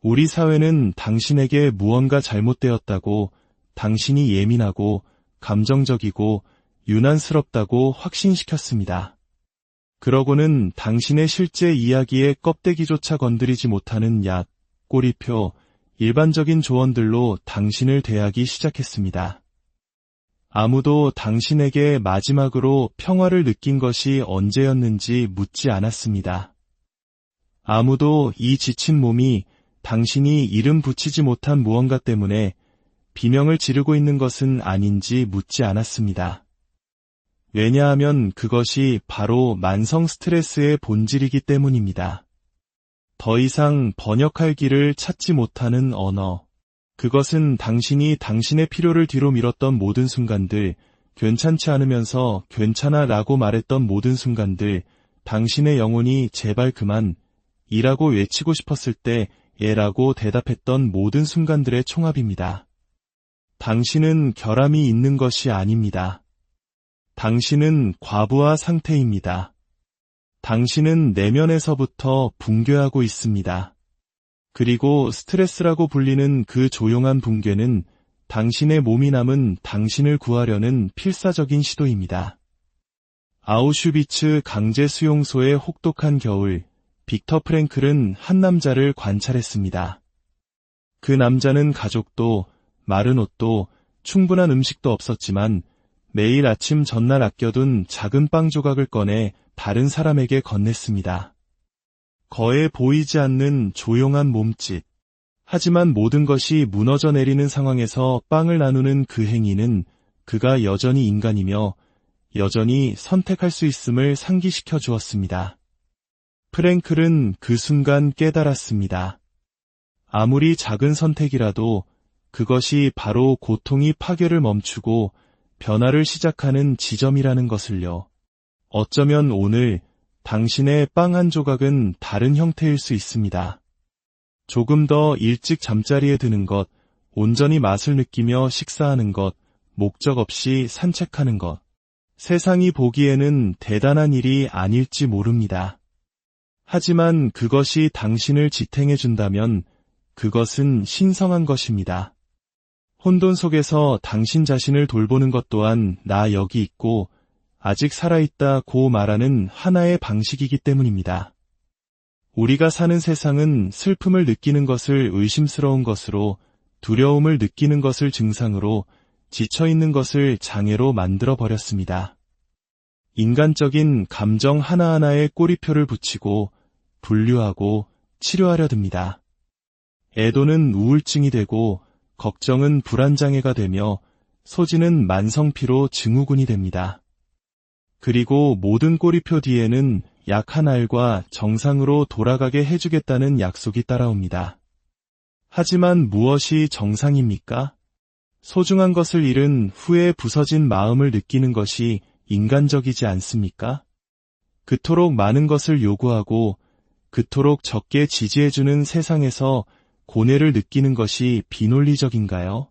A: 우리 사회는 당신에게 무언가 잘못되었다고, 당신이 예민하고 감정적이고 유난스럽다고 확신시켰습니다. 그러고는 당신의 실제 이야기의 껍데기조차 건드리지 못하는 약, 꼬리표, 일반적인 조언들로 당신을 대하기 시작했습니다. 아무도 당신에게 마지막으로 평화를 느낀 것이 언제였는지 묻지 않았습니다. 아무도 이 지친 몸이 당신이 이름 붙이지 못한 무언가 때문에 비명을 지르고 있는 것은 아닌지 묻지 않았습니다. 왜냐하면 그것이 바로 만성 스트레스의 본질이기 때문입니다. 더 이상 번역할 길을 찾지 못하는 언어. 그것은 당신이 당신의 필요를 뒤로 미뤘던 모든 순간들, 괜찮지 않으면서 괜찮아 라고 말했던 모든 순간들, 당신의 영혼이 제발 그만, 이라고 외치고 싶었을 때 예라고 대답했던 모든 순간들의 총합입니다. 당신은 결함이 있는 것이 아닙니다. 당신은 과부하 상태입니다. 당신은 내면에서부터 붕괴하고 있습니다. 그리고 스트레스라고 불리는 그 조용한 붕괴는 당신의 몸이 남은 당신을 구하려는 필사적인 시도입니다. 아우슈비츠 강제 수용소의 혹독한 겨울, 빅터 프랭클은 한 남자를 관찰했습니다. 그 남자는 가족도, 마른 옷도, 충분한 음식도 없었지만 매일 아침 전날 아껴둔 작은 빵 조각을 꺼내 다른 사람에게 건넸습니다. 거에 보이지 않는 조용한 몸짓. 하지만 모든 것이 무너져 내리는 상황에서 빵을 나누는 그 행위는 그가 여전히 인간이며 여전히 선택할 수 있음을 상기시켜 주었습니다. 프랭클은 그 순간 깨달았습니다. 아무리 작은 선택이라도 그것이 바로 고통이 파괴를 멈추고 변화를 시작하는 지점이라는 것을요. 어쩌면 오늘 당신의 빵 한 조각은 다른 형태일 수 있습니다. 조금 더 일찍 잠자리에 드는 것, 온전히 맛을 느끼며 식사하는 것, 목적 없이 산책하는 것. 세상이 보기에는 대단한 일이 아닐지 모릅니다. 하지만 그것이 당신을 지탱해 준다면 그것은 신성한 것입니다. 혼돈 속에서 당신 자신을 돌보는 것 또한 나 여기 있고 아직 살아있다고 말하는 하나의 방식이기 때문입니다. 우리가 사는 세상은 슬픔을 느끼는 것을 의심스러운 것으로, 두려움을 느끼는 것을 증상으로, 지쳐있는 것을 장애로 만들어버렸습니다. 인간적인 감정 하나하나에 꼬리표를 붙이고 분류하고 치료하려 듭니다. 애도는 우울증이 되고 걱정은 불안장애가 되며 소진은 만성피로 증후군이 됩니다. 그리고 모든 꼬리표 뒤에는 약한 알과 정상으로 돌아가게 해주겠다는 약속이 따라옵니다. 하지만 무엇이 정상입니까? 소중한 것을 잃은 후에 부서진 마음을 느끼는 것이 인간적이지 않습니까? 그토록 많은 것을 요구하고 그토록 적게 지지해주는 세상에서 고뇌를 느끼는 것이 비논리적인가요?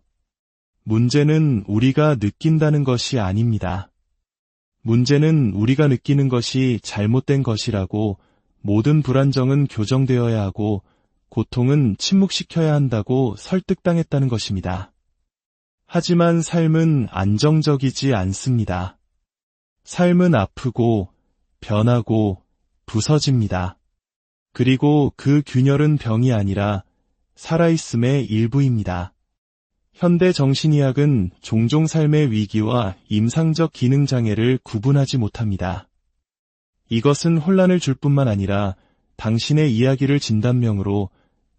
A: 문제는 우리가 느낀다는 것이 아닙니다. 문제는 우리가 느끼는 것이 잘못된 것이라고, 모든 불안정은 교정되어야 하고 고통은 침묵시켜야 한다고 설득당했다는 것입니다. 하지만 삶은 안정적이지 않습니다. 삶은 아프고 변하고 부서집니다. 그리고 그 균열은 병이 아니라 살아있음의 일부입니다. 현대 정신의학은 종종 삶의 위기와 임상적 기능장애를 구분하지 못합니다. 이것은 혼란을 줄 뿐만 아니라 당신의 이야기를 진단명으로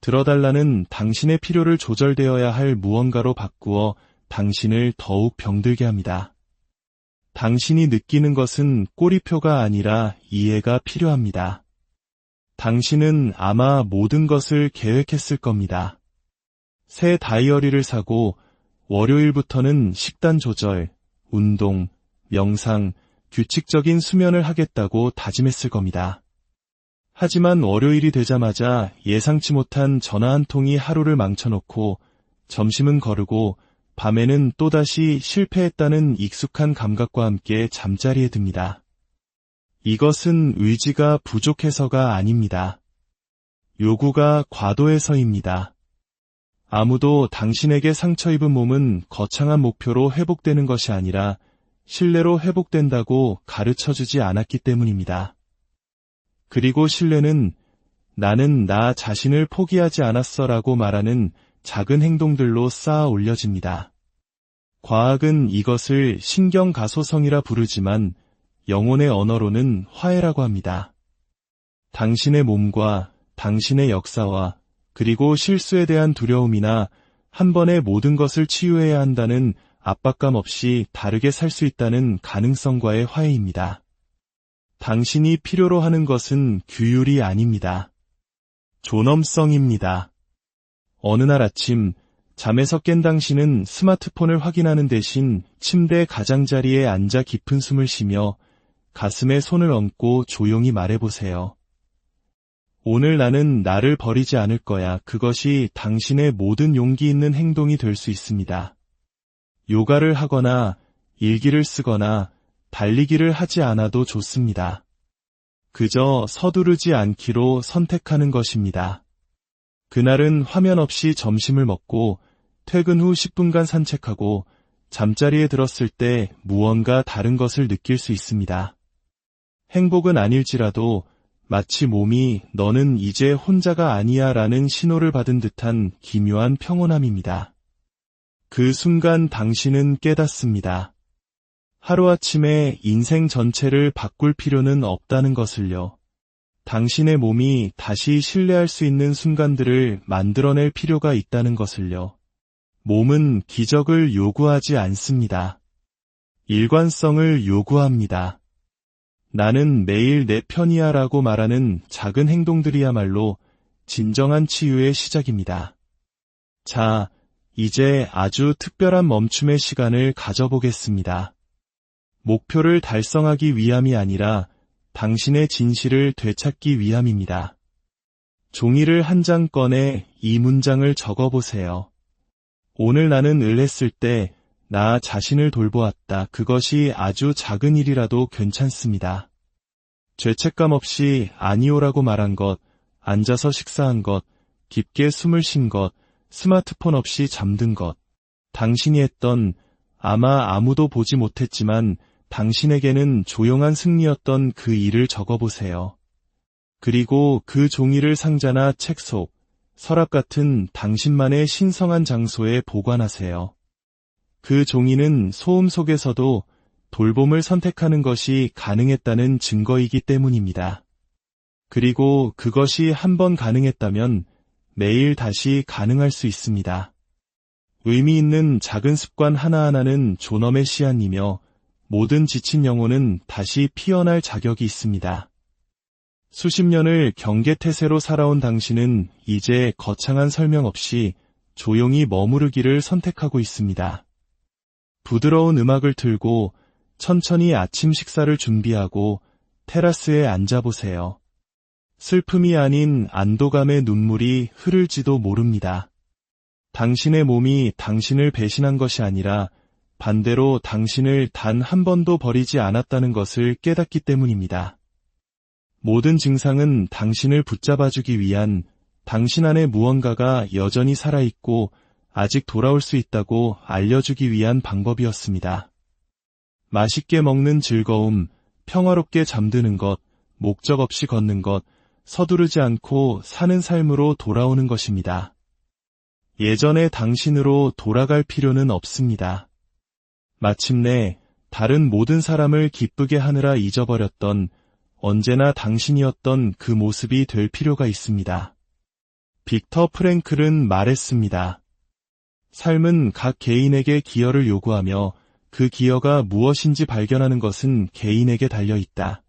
A: 들어달라는 당신의 필요를 조절되어야 할 무언가로 바꾸어 당신을 더욱 병들게 합니다. 당신이 느끼는 것은 꼬리표가 아니라 이해가 필요합니다. 당신은 아마 모든 것을 계획했을 겁니다. 새 다이어리를 사고 월요일부터는 식단 조절, 운동, 명상, 규칙적인 수면을 하겠다고 다짐했을 겁니다. 하지만 월요일이 되자마자 예상치 못한 전화 한 통이 하루를 망쳐놓고 점심은 거르고 밤에는 또다시 실패했다는 익숙한 감각과 함께 잠자리에 듭니다. 이것은 의지가 부족해서가 아닙니다. 요구가 과도해서입니다. 아무도 당신에게 상처 입은 몸은 거창한 목표로 회복되는 것이 아니라 신뢰로 회복된다고 가르쳐주지 않았기 때문입니다. 그리고 신뢰는 나는 나 자신을 포기하지 않았어 라고 말하는 작은 행동들로 쌓아 올려집니다. 과학은 이것을 신경가소성이라 부르지만 영혼의 언어로는 화해라고 합니다. 당신의 몸과 당신의 역사와 그리고 실수에 대한 두려움이나 한 번에 모든 것을 치유해야 한다는 압박감 없이 다르게 살 수 있다는 가능성과의 화해입니다. 당신이 필요로 하는 것은 규율이 아닙니다. 존엄성입니다. 어느 날 아침 잠에서 깬 당신은 스마트폰을 확인하는 대신 침대 가장자리에 앉아 깊은 숨을 쉬며 가슴에 손을 얹고 조용히 말해보세요. 오늘 나는 나를 버리지 않을 거야. 그것이 당신의 모든 용기 있는 행동이 될 수 있습니다. 요가를 하거나 일기를 쓰거나 달리기를 하지 않아도 좋습니다. 그저 서두르지 않기로 선택하는 것입니다. 그날은 화면 없이 점심을 먹고 퇴근 후 10분간 산책하고 잠자리에 들었을 때 무언가 다른 것을 느낄 수 있습니다. 행복은 아닐지라도 마치 몸이 너는 이제 혼자가 아니야 라는 신호를 받은 듯한 기묘한 평온함입니다. 그 순간 당신은 깨닫습니다. 하루아침에 인생 전체를 바꿀 필요는 없다는 것을요. 당신의 몸이 다시 신뢰할 수 있는 순간들을 만들어낼 필요가 있다는 것을요. 몸은 기적을 요구하지 않습니다. 일관성을 요구합니다. 나는 매일 내 편이야 라고 말하는 작은 행동들이야말로 진정한 치유의 시작입니다. 자, 이제 아주 특별한 멈춤의 시간을 가져보겠습니다. 목표를 달성하기 위함이 아니라 당신의 진실을 되찾기 위함입니다. 종이를 한 장 꺼내 이 문장을 적어보세요. 오늘 나는 했을 때 나 자신을 돌보았다. 그것이 아주 작은 일이라도 괜찮습니다. 죄책감 없이 아니오라고 말한 것, 앉아서 식사한 것, 깊게 숨을 쉰 것, 스마트폰 없이 잠든 것, 당신이 했던 아마 아무도 보지 못했지만 당신에게는 조용한 승리였던 그 일을 적어보세요. 그리고 그 종이를 상자나 책 속, 서랍 같은 당신만의 신성한 장소에 보관하세요. 그 종이는 소음 속에서도 돌봄을 선택하는 것이 가능했다는 증거이기 때문입니다. 그리고 그것이 한 번 가능했다면 매일 다시 가능할 수 있습니다. 의미 있는 작은 습관 하나하나는 존엄의 씨앗이며 모든 지친 영혼은 다시 피어날 자격이 있습니다. 수십 년을 경계태세로 살아온 당신은 이제 거창한 설명 없이 조용히 머무르기를 선택하고 있습니다. 부드러운 음악을 틀고 천천히 아침 식사를 준비하고 테라스에 앉아보세요. 슬픔이 아닌 안도감의 눈물이 흐를지도 모릅니다. 당신의 몸이 당신을 배신한 것이 아니라 반대로 당신을 단 한 번도 버리지 않았다는 것을 깨닫기 때문입니다. 모든 증상은 당신을 붙잡아주기 위한 당신 안에 무언가가 여전히 살아있고 아직 돌아올 수 있다고 알려주기 위한 방법이었습니다. 맛있게 먹는 즐거움, 평화롭게 잠드는 것, 목적 없이 걷는 것, 서두르지 않고 사는 삶으로 돌아오는 것입니다. 예전의 당신으로 돌아갈 필요는 없습니다. 마침내 다른 모든 사람을 기쁘게 하느라 잊어버렸던 언제나 당신이었던 그 모습이 될 필요가 있습니다. 빅터 프랭클은 말했습니다. 삶은 각 개인에게 기여를 요구하며 그 기여가 무엇인지 발견하는 것은 개인에게 달려있다.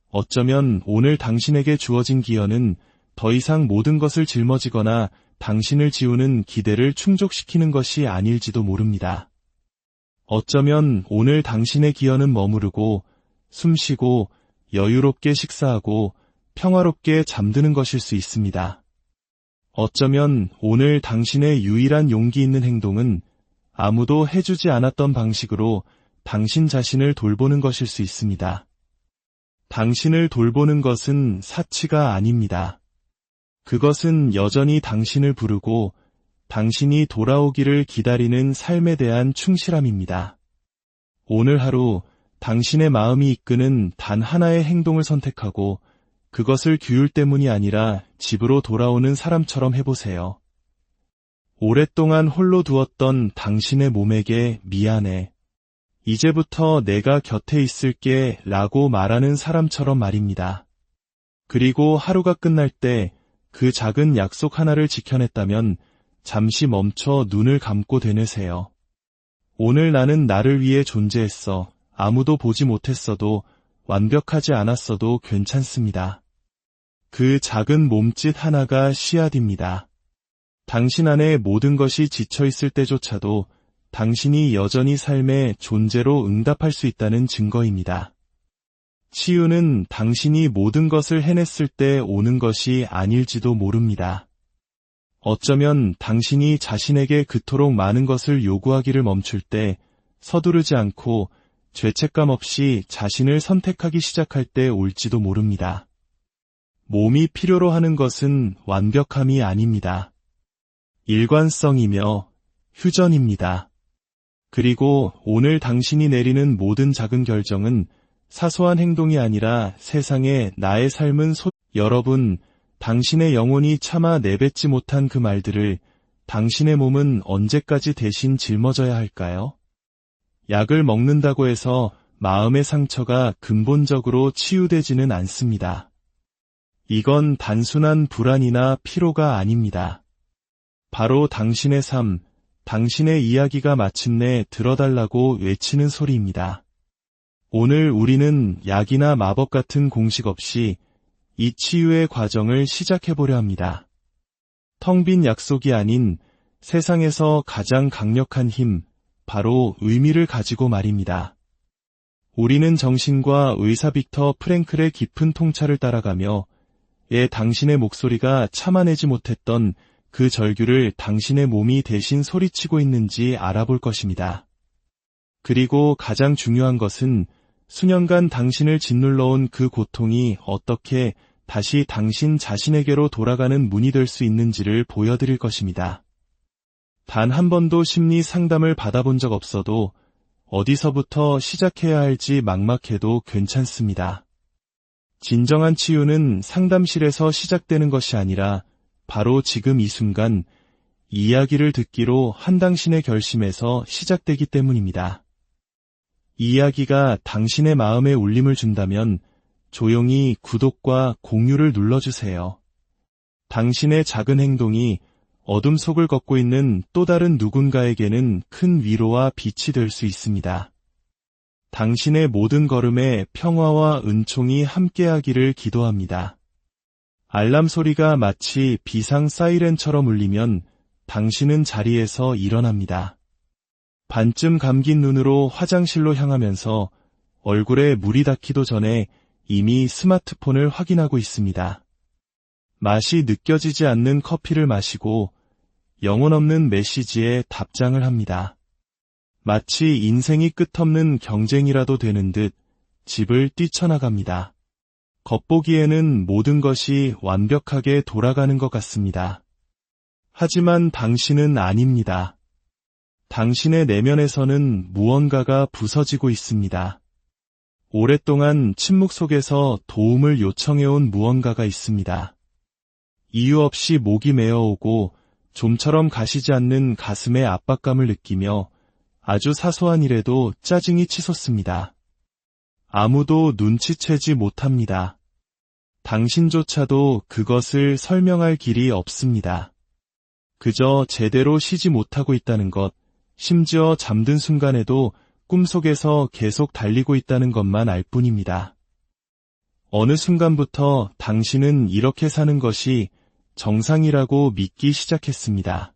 A: 어쩌면 오늘 당신에게 주어진 기여는 더 이상 모든 것을 짊어지거나 당신을 지우는 기대를 충족시키는 것이 아닐지도 모릅니다. 어쩌면 오늘 당신의 기여는 머무르고 숨쉬고 여유롭게 식사하고 평화롭게 잠드는 것일 수 있습니다. 어쩌면 오늘 당신의 유일한 용기 있는 행동은 아무도 해주지 않았던 방식으로 당신 자신을 돌보는 것일 수 있습니다. 당신을 돌보는 것은 사치가 아닙니다. 그것은 여전히 당신을 부르고 당신이 돌아오기를 기다리는 삶에 대한 충실함입니다. 오늘 하루 당신의 마음이 이끄는 단 하나의 행동을 선택하고 그것을 규율 때문이 아니라 집으로 돌아오는 사람처럼 해보세요. 오랫동안 홀로 두었던 당신의 몸에게 미안해. 이제부터 내가 곁에 있을게 라고 말하는 사람처럼 말입니다. 그리고 하루가 끝날 때 그 작은 약속 하나를 지켜냈다면 잠시 멈춰 눈을 감고 되뇌세요. 오늘 나는 나를 위해 존재했어. 아무도 보지 못했어도 완벽하지 않았어도 괜찮습니다. 그 작은 몸짓 하나가 씨앗입니다. 당신 안에 모든 것이 지쳐있을 때조차도 당신이 여전히 삶의 존재로 응답할 수 있다는 증거입니다. 치유는 당신이 모든 것을 해냈을 때 오는 것이 아닐지도 모릅니다. 어쩌면 당신이 자신에게 그토록 많은 것을 요구하기를 멈출 때 서두르지 않고 죄책감 없이 자신을 선택하기 시작할 때 올지도 모릅니다. 몸이 필요로 하는 것은 완벽함이 아닙니다. 일관성이며 휴전입니다. 그리고 오늘 당신이 내리는 모든 작은 결정은 사소한 행동이 아니라 세상에 나의 삶은 여러분, 당신의 영혼이 차마 내뱉지 못한 그 말들을 당신의 몸은 언제까지 대신 짊어져야 할까요? 약을 먹는다고 해서 마음의 상처가 근본적으로 치유되지는 않습니다. 이건 단순한 불안이나 피로가 아닙니다. 바로 당신의 삶, 당신의 이야기가 마침내 들어달라고 외치는 소리입니다. 오늘 우리는 약이나 마법 같은 공식 없이 이 치유의 과정을 시작해보려 합니다. 텅 빈 약속이 아닌 세상에서 가장 강력한 힘, 바로 의미를 가지고 말입니다. 우리는 정신과 의사 빅터 프랭클의 깊은 통찰을 따라가며 당신의 목소리가 참아내지 못했던 그 절규를 당신의 몸이 대신 소리치고 있는지 알아볼 것입니다. 그리고 가장 중요한 것은 수년간 당신을 짓눌러온 그 고통이 어떻게 다시 당신 자신에게로 돌아가는 문이 될 수 있는지를 보여드릴 것입니다. 단 한 번도 심리 상담을 받아본 적 없어도 어디서부터 시작해야 할지 막막해도 괜찮습니다. 진정한 치유는 상담실에서 시작되는 것이 아니라 바로 지금 이 순간 이야기를 듣기로 한 당신의 결심에서 시작되기 때문입니다. 이야기가 당신의 마음에 울림을 준다면 조용히 구독과 공유를 눌러주세요. 당신의 작은 행동이 어둠 속을 걷고 있는 또 다른 누군가에게는 큰 위로와 빛이 될 수 있습니다. 당신의 모든 걸음에 평화와 은총이 함께하기를 기도합니다. 알람 소리가 마치 비상 사이렌처럼 울리면 당신은 자리에서 일어납니다. 반쯤 감긴 눈으로 화장실로 향하면서 얼굴에 물이 닿기도 전에 이미 스마트폰을 확인하고 있습니다. 맛이 느껴지지 않는 커피를 마시고 영혼 없는 메시지에 답장을 합니다. 마치 인생이 끝없는 경쟁이라도 되는 듯 집을 뛰쳐나갑니다. 겉보기에는 모든 것이 완벽하게 돌아가는 것 같습니다. 하지만 당신은 아닙니다. 당신의 내면에서는 무언가가 부서지고 있습니다. 오랫동안 침묵 속에서 도움을 요청해온 무언가가 있습니다. 이유 없이 목이 메어오고 좀처럼 가시지 않는 가슴의 압박감을 느끼며 아주 사소한 일에도 짜증이 치솟습니다. 아무도 눈치채지 못합니다. 당신조차도 그것을 설명할 길이 없습니다. 그저 제대로 쉬지 못하고 있다는 것, 심지어 잠든 순간에도 꿈속에서 계속 달리고 있다는 것만 알 뿐입니다. 어느 순간부터 당신은 이렇게 사는 것이 정상이라고 믿기 시작했습니다.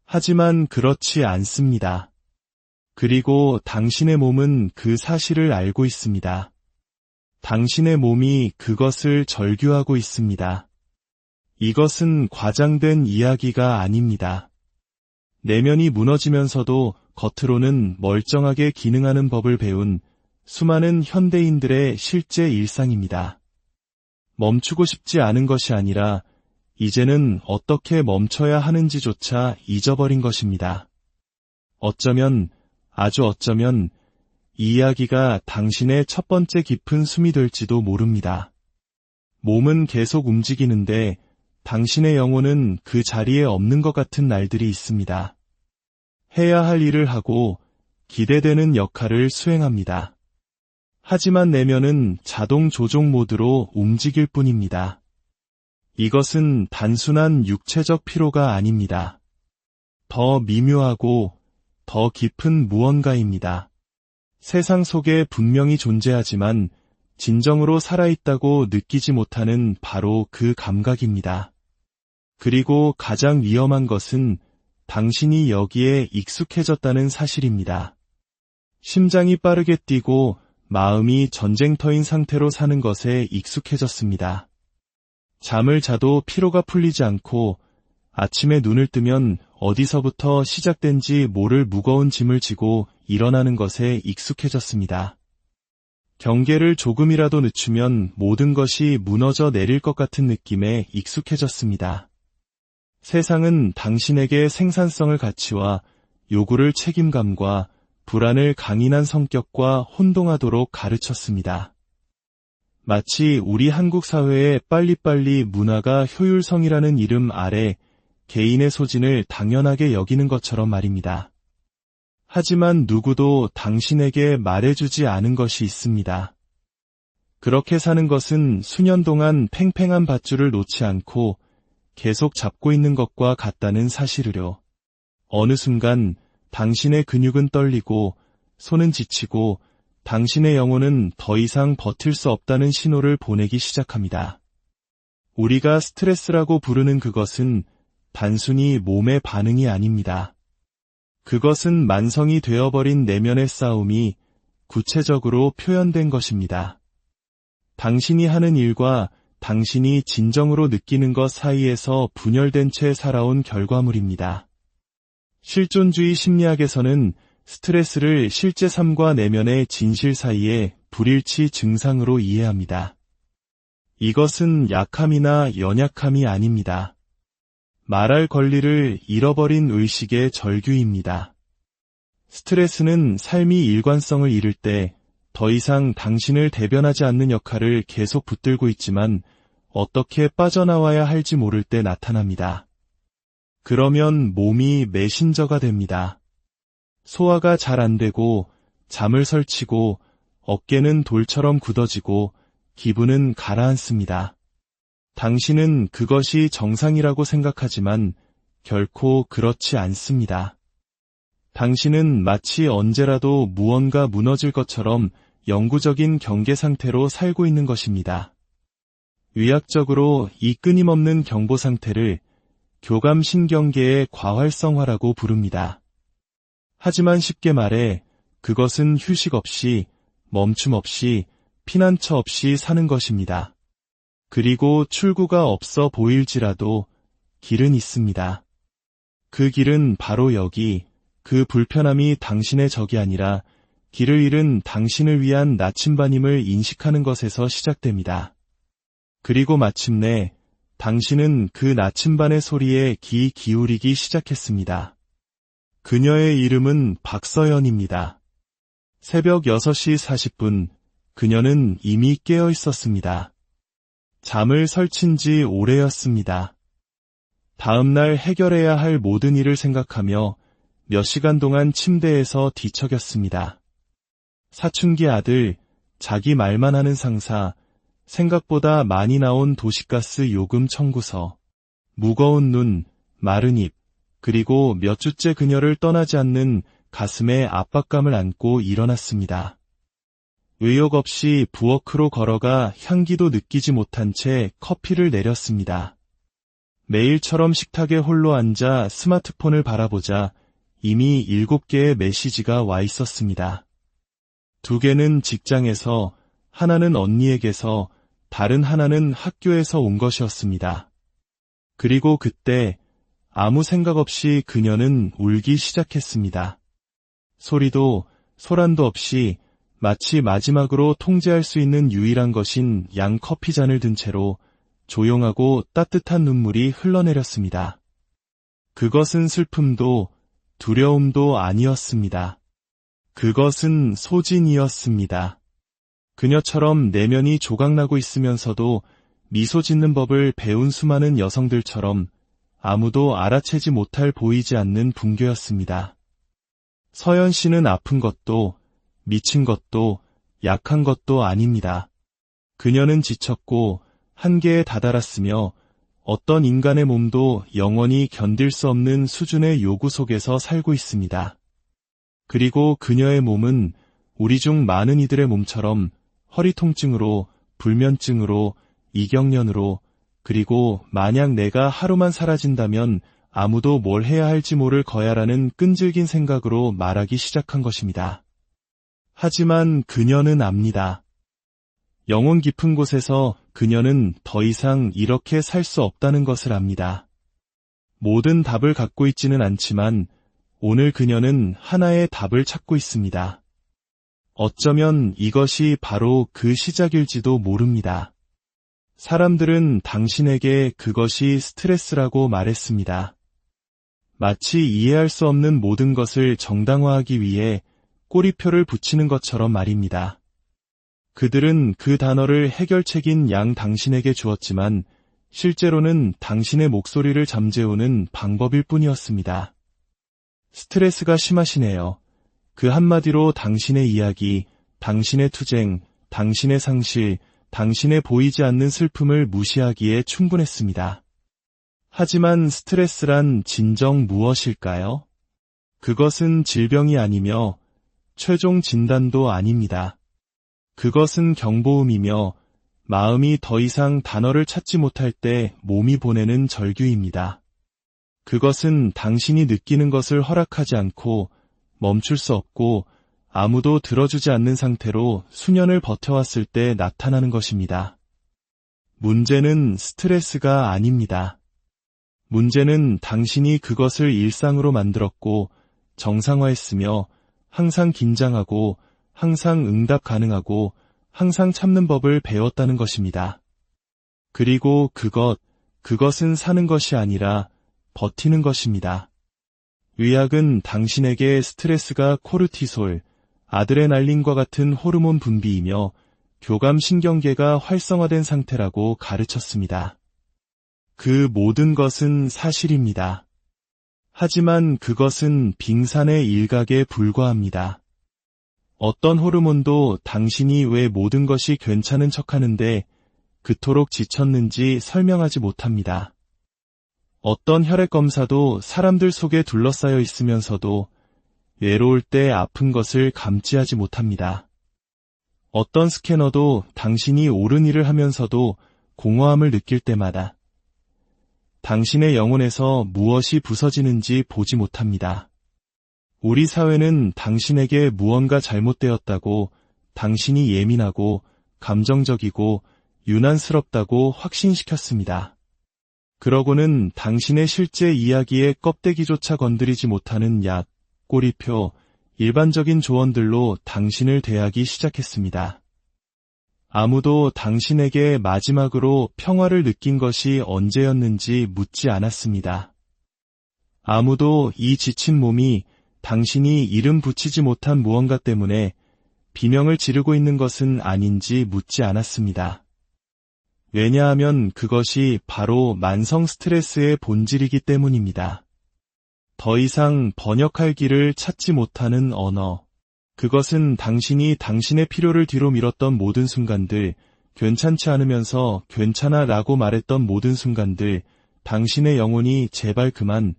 A: 하지만 그렇지 않습니다. 그리고 당신의 몸은 그 사실을 알고 있습니다. 당신의 몸이 그것을 절규하고 있습니다. 이것은 과장된 이야기가 아닙니다. 내면이 무너지면서도 겉으로는 멀쩡하게 기능하는 법을 배운 수많은 현대인들의 실제 일상입니다. 멈추고 싶지 않은 것이 아니라 이제는 어떻게 멈춰야 하는지조차 잊어버린 것입니다. 어쩌면, 아주 어쩌면 이 이야기가 당신의 첫 번째 깊은 숨이 될지도 모릅니다. 몸은 계속 움직이는데 당신의 영혼은 그 자리에 없는 것 같은 날들이 있습니다. 해야 할 일을 하고 기대되는 역할을 수행합니다. 하지만 내면은 자동 조종 모드로 움직일 뿐입니다. 이것은 단순한 육체적 피로가 아닙니다. 더 미묘하고 더 깊은 무언가입니다. 세상 속에 분명히 존재하지만 진정으로 살아있다고 느끼지 못하는 바로 그 감각입니다. 그리고 가장 위험한 것은 당신이 여기에 익숙해졌다는 사실입니다. 심장이 빠르게 뛰고 마음이 전쟁터인 상태로 사는 것에 익숙해졌습니다. 잠을 자도 피로가 풀리지 않고 아침에 눈을 뜨면 어디서부터 시작된지 모를 무거운 짐을 지고 일어나는 것에 익숙해졌습니다. 경계를 조금이라도 늦추면 모든 것이 무너져 내릴 것 같은 느낌에 익숙해졌습니다. 세상은 당신에게 생산성을 가치와 요구를 책임감과 불안을 강인한 성격과 혼동하도록 가르쳤습니다. 마치 우리 한국 사회의 빨리빨리 문화가 효율성이라는 이름 아래 개인의 소진을 당연하게 여기는 것처럼 말입니다. 하지만 누구도 당신에게 말해주지 않은 것이 있습니다. 그렇게 사는 것은 수년 동안 팽팽한 밧줄을 놓지 않고 계속 잡고 있는 것과 같다는 사실을요. 어느 순간 당신의 근육은 떨리고 손은 지치고 당신의 영혼은 더 이상 버틸 수 없다는 신호를 보내기 시작합니다. 우리가 스트레스라고 부르는 그것은 단순히 몸의 반응이 아닙니다. 그것은 만성이 되어버린 내면의 싸움이 구체적으로 표현된 것입니다. 당신이 하는 일과 당신이 진정으로 느끼는 것 사이에서 분열된 채 살아온 결과물입니다. 실존주의 심리학에서는 스트레스를 실제 삶과 내면의 진실 사이의 불일치 증상으로 이해합니다. 이것은 약함이나 연약함이 아닙니다. 말할 권리를 잃어버린 의식의 절규입니다. 스트레스는 삶이 일관성을 잃을 때 더 이상 당신을 대변하지 않는 역할을 계속 붙들고 있지만 어떻게 빠져나와야 할지 모를 때 나타납니다. 그러면 몸이 메신저가 됩니다. 소화가 잘 안 되고 잠을 설치고 어깨는 돌처럼 굳어지고 기분은 가라앉습니다. 당신은 그것이 정상이라고 생각하지만 결코 그렇지 않습니다. 당신은 마치 언제라도 무언가 무너질 것처럼 영구적인 경계 상태로 살고 있는 것입니다. 의학적으로 이 끊임없는 경보 상태를 교감신경계의 과활성화라고 부릅니다. 하지만 쉽게 말해 그것은 휴식 없이, 멈춤 없이, 피난처 없이 사는 것입니다. 그리고 출구가 없어 보일지라도 길은 있습니다. 그 길은 바로 여기, 그 불편함이 당신의 적이 아니라 길을 잃은 당신을 위한 나침반임을 인식하는 것에서 시작됩니다. 그리고 마침내 당신은 그 나침반의 소리에 귀 기울이기 시작했습니다. 그녀의 이름은 박서연입니다. 새벽 6시 40분, 그녀는 이미 깨어 있었습니다. 잠을 설친 지 오래였습니다. 다음날 해결해야 할 모든 일을 생각하며 몇 시간 동안 침대에서 뒤척였습니다. 사춘기 아들, 자기 말만 하는 상사, 생각보다 많이 나온 도시가스 요금 청구서, 무거운 눈, 마른 입, 그리고 몇 주째 그녀를 떠나지 않는 가슴에 압박감을 안고 일어났습니다. 의욕 없이 부엌으로 걸어가 향기도 느끼지 못한 채 커피를 내렸습니다. 매일처럼 식탁에 홀로 앉아 스마트폰을 바라보자 이미 7개의 메시지가 와 있었습니다. 2개는 직장에서, 하나는 언니에게서, 다른 하나는 학교에서 온 것이었습니다. 그리고 그때 아무 생각 없이 그녀는 울기 시작했습니다. 소리도 소란도 없이 마치 마지막으로 통제할 수 있는 유일한 것인 양 커피잔을 든 채로 조용하고 따뜻한 눈물이 흘러내렸습니다. 그것은 슬픔도 두려움도 아니었습니다. 그것은 소진이었습니다. 그녀처럼 내면이 조각나고 있으면서도 미소 짓는 법을 배운 수많은 여성들처럼 아무도 알아채지 못할 보이지 않는 붕괴였습니다. 서연 씨는 아픈 것도 미친 것도 약한 것도 아닙니다. 그녀는 지쳤고 한계에 다다랐으며 어떤 인간의 몸도 영원히 견딜 수 없는 수준의 요구 속에서 살고 있습니다. 그리고 그녀의 몸은 우리 중 많은 이들의 몸처럼 허리 통증으로, 불면증으로, 이경련으로, 그리고 만약 내가 하루만 사라진다면 아무도 뭘 해야 할지 모를 거야라는 끈질긴 생각으로 말하기 시작한 것입니다. 하지만 그녀는 압니다. 영혼 깊은 곳에서 그녀는 더 이상 이렇게 살 수 없다는 것을 압니다. 모든 답을 갖고 있지는 않지만 오늘 그녀는 하나의 답을 찾고 있습니다. 어쩌면 이것이 바로 그 시작일지도 모릅니다. 사람들은 당신에게 그것이 스트레스라고 말했습니다. 마치 이해할 수 없는 모든 것을 정당화하기 위해 꼬리표를 붙이는 것처럼 말입니다. 그들은 그 단어를 해결책인 양 당신에게 주었지만 실제로는 당신의 목소리를 잠재우는 방법일 뿐이었습니다. 스트레스가 심하시네요. 그 한마디로 당신의 이야기, 당신의 투쟁, 당신의 상실, 당신의 보이지 않는 슬픔을 무시하기에 충분했습니다. 하지만 스트레스란 진정 무엇일까요? 그것은 질병이 아니며 최종 진단도 아닙니다. 그것은 경보음이며 마음이 더 이상 단어를 찾지 못할 때 몸이 보내는 절규입니다. 그것은 당신이 느끼는 것을 허락하지 않고 멈출 수 없고 아무도 들어주지 않는 상태로 수년을 버텨왔을 때 나타나는 것입니다. 문제는 스트레스가 아닙니다. 문제는 당신이 그것을 일상으로 만들었고 정상화했으며 항상 긴장하고 항상 응답 가능하고 항상 참는 법을 배웠다는 것입니다. 그리고 그것은 사는 것이 아니라 버티는 것입니다. 의학은 당신에게 스트레스가 코르티솔, 아드레날린과 같은 호르몬 분비이며 교감신경계가 활성화된 상태라고 가르쳤습니다. 그 모든 것은 사실입니다. 하지만 그것은 빙산의 일각에 불과합니다. 어떤 호르몬도 당신이 왜 모든 것이 괜찮은 척하는데 그토록 지쳤는지 설명하지 못합니다. 어떤 혈액검사도 사람들 속에 둘러싸여 있으면서도 외로울 때 아픈 것을 감지하지 못합니다. 어떤 스캐너도 당신이 옳은 일을 하면서도 공허함을 느낄 때마다 당신의 영혼에서 무엇이 부서지는지 보지 못합니다. 우리 사회는 당신에게 무언가 잘못되었다고, 당신이 예민하고 감정적이고 유난스럽다고 확신시켰습니다. 그러고는 당신의 실제 이야기의 껍데기조차 건드리지 못하는 약, 꼬리표, 일반적인 조언들로 당신을 대하기 시작했습니다. 아무도 당신에게 마지막으로 평화를 느낀 것이 언제였는지 묻지 않았습니다. 아무도 이 지친 몸이 당신이 이름 붙이지 못한 무언가 때문에 비명을 지르고 있는 것은 아닌지 묻지 않았습니다. 왜냐하면 그것이 바로 만성 스트레스의 본질이기 때문입니다. 더 이상 번역할 길을 찾지 못하는 언어. 그것은 당신이 당신의 필요를 뒤로 미뤘던 모든 순간들, 괜찮지 않으면서 괜찮아 라고 말했던 모든 순간들, 당신의 영혼이 제발 그만,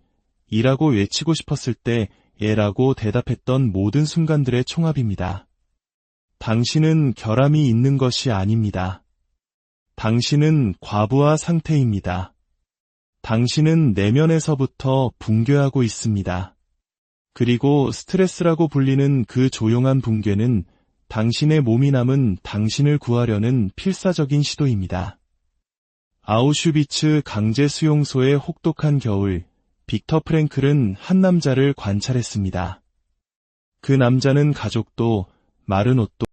A: 이라고 외치고 싶었을 때 예라고 대답했던 모든 순간들의 총합입니다. 당신은 결함이 있는 것이 아닙니다. 당신은 과부하 상태입니다. 당신은 내면에서부터 붕괴하고 있습니다. 그리고 스트레스라고 불리는 그 조용한 붕괴는 당신의 몸이 남은 당신을 구하려는 필사적인 시도입니다. 아우슈비츠 강제 수용소의 혹독한 겨울, 빅터 프랭클은 한 남자를 관찰했습니다. 그 남자는 가족도 마른 옷도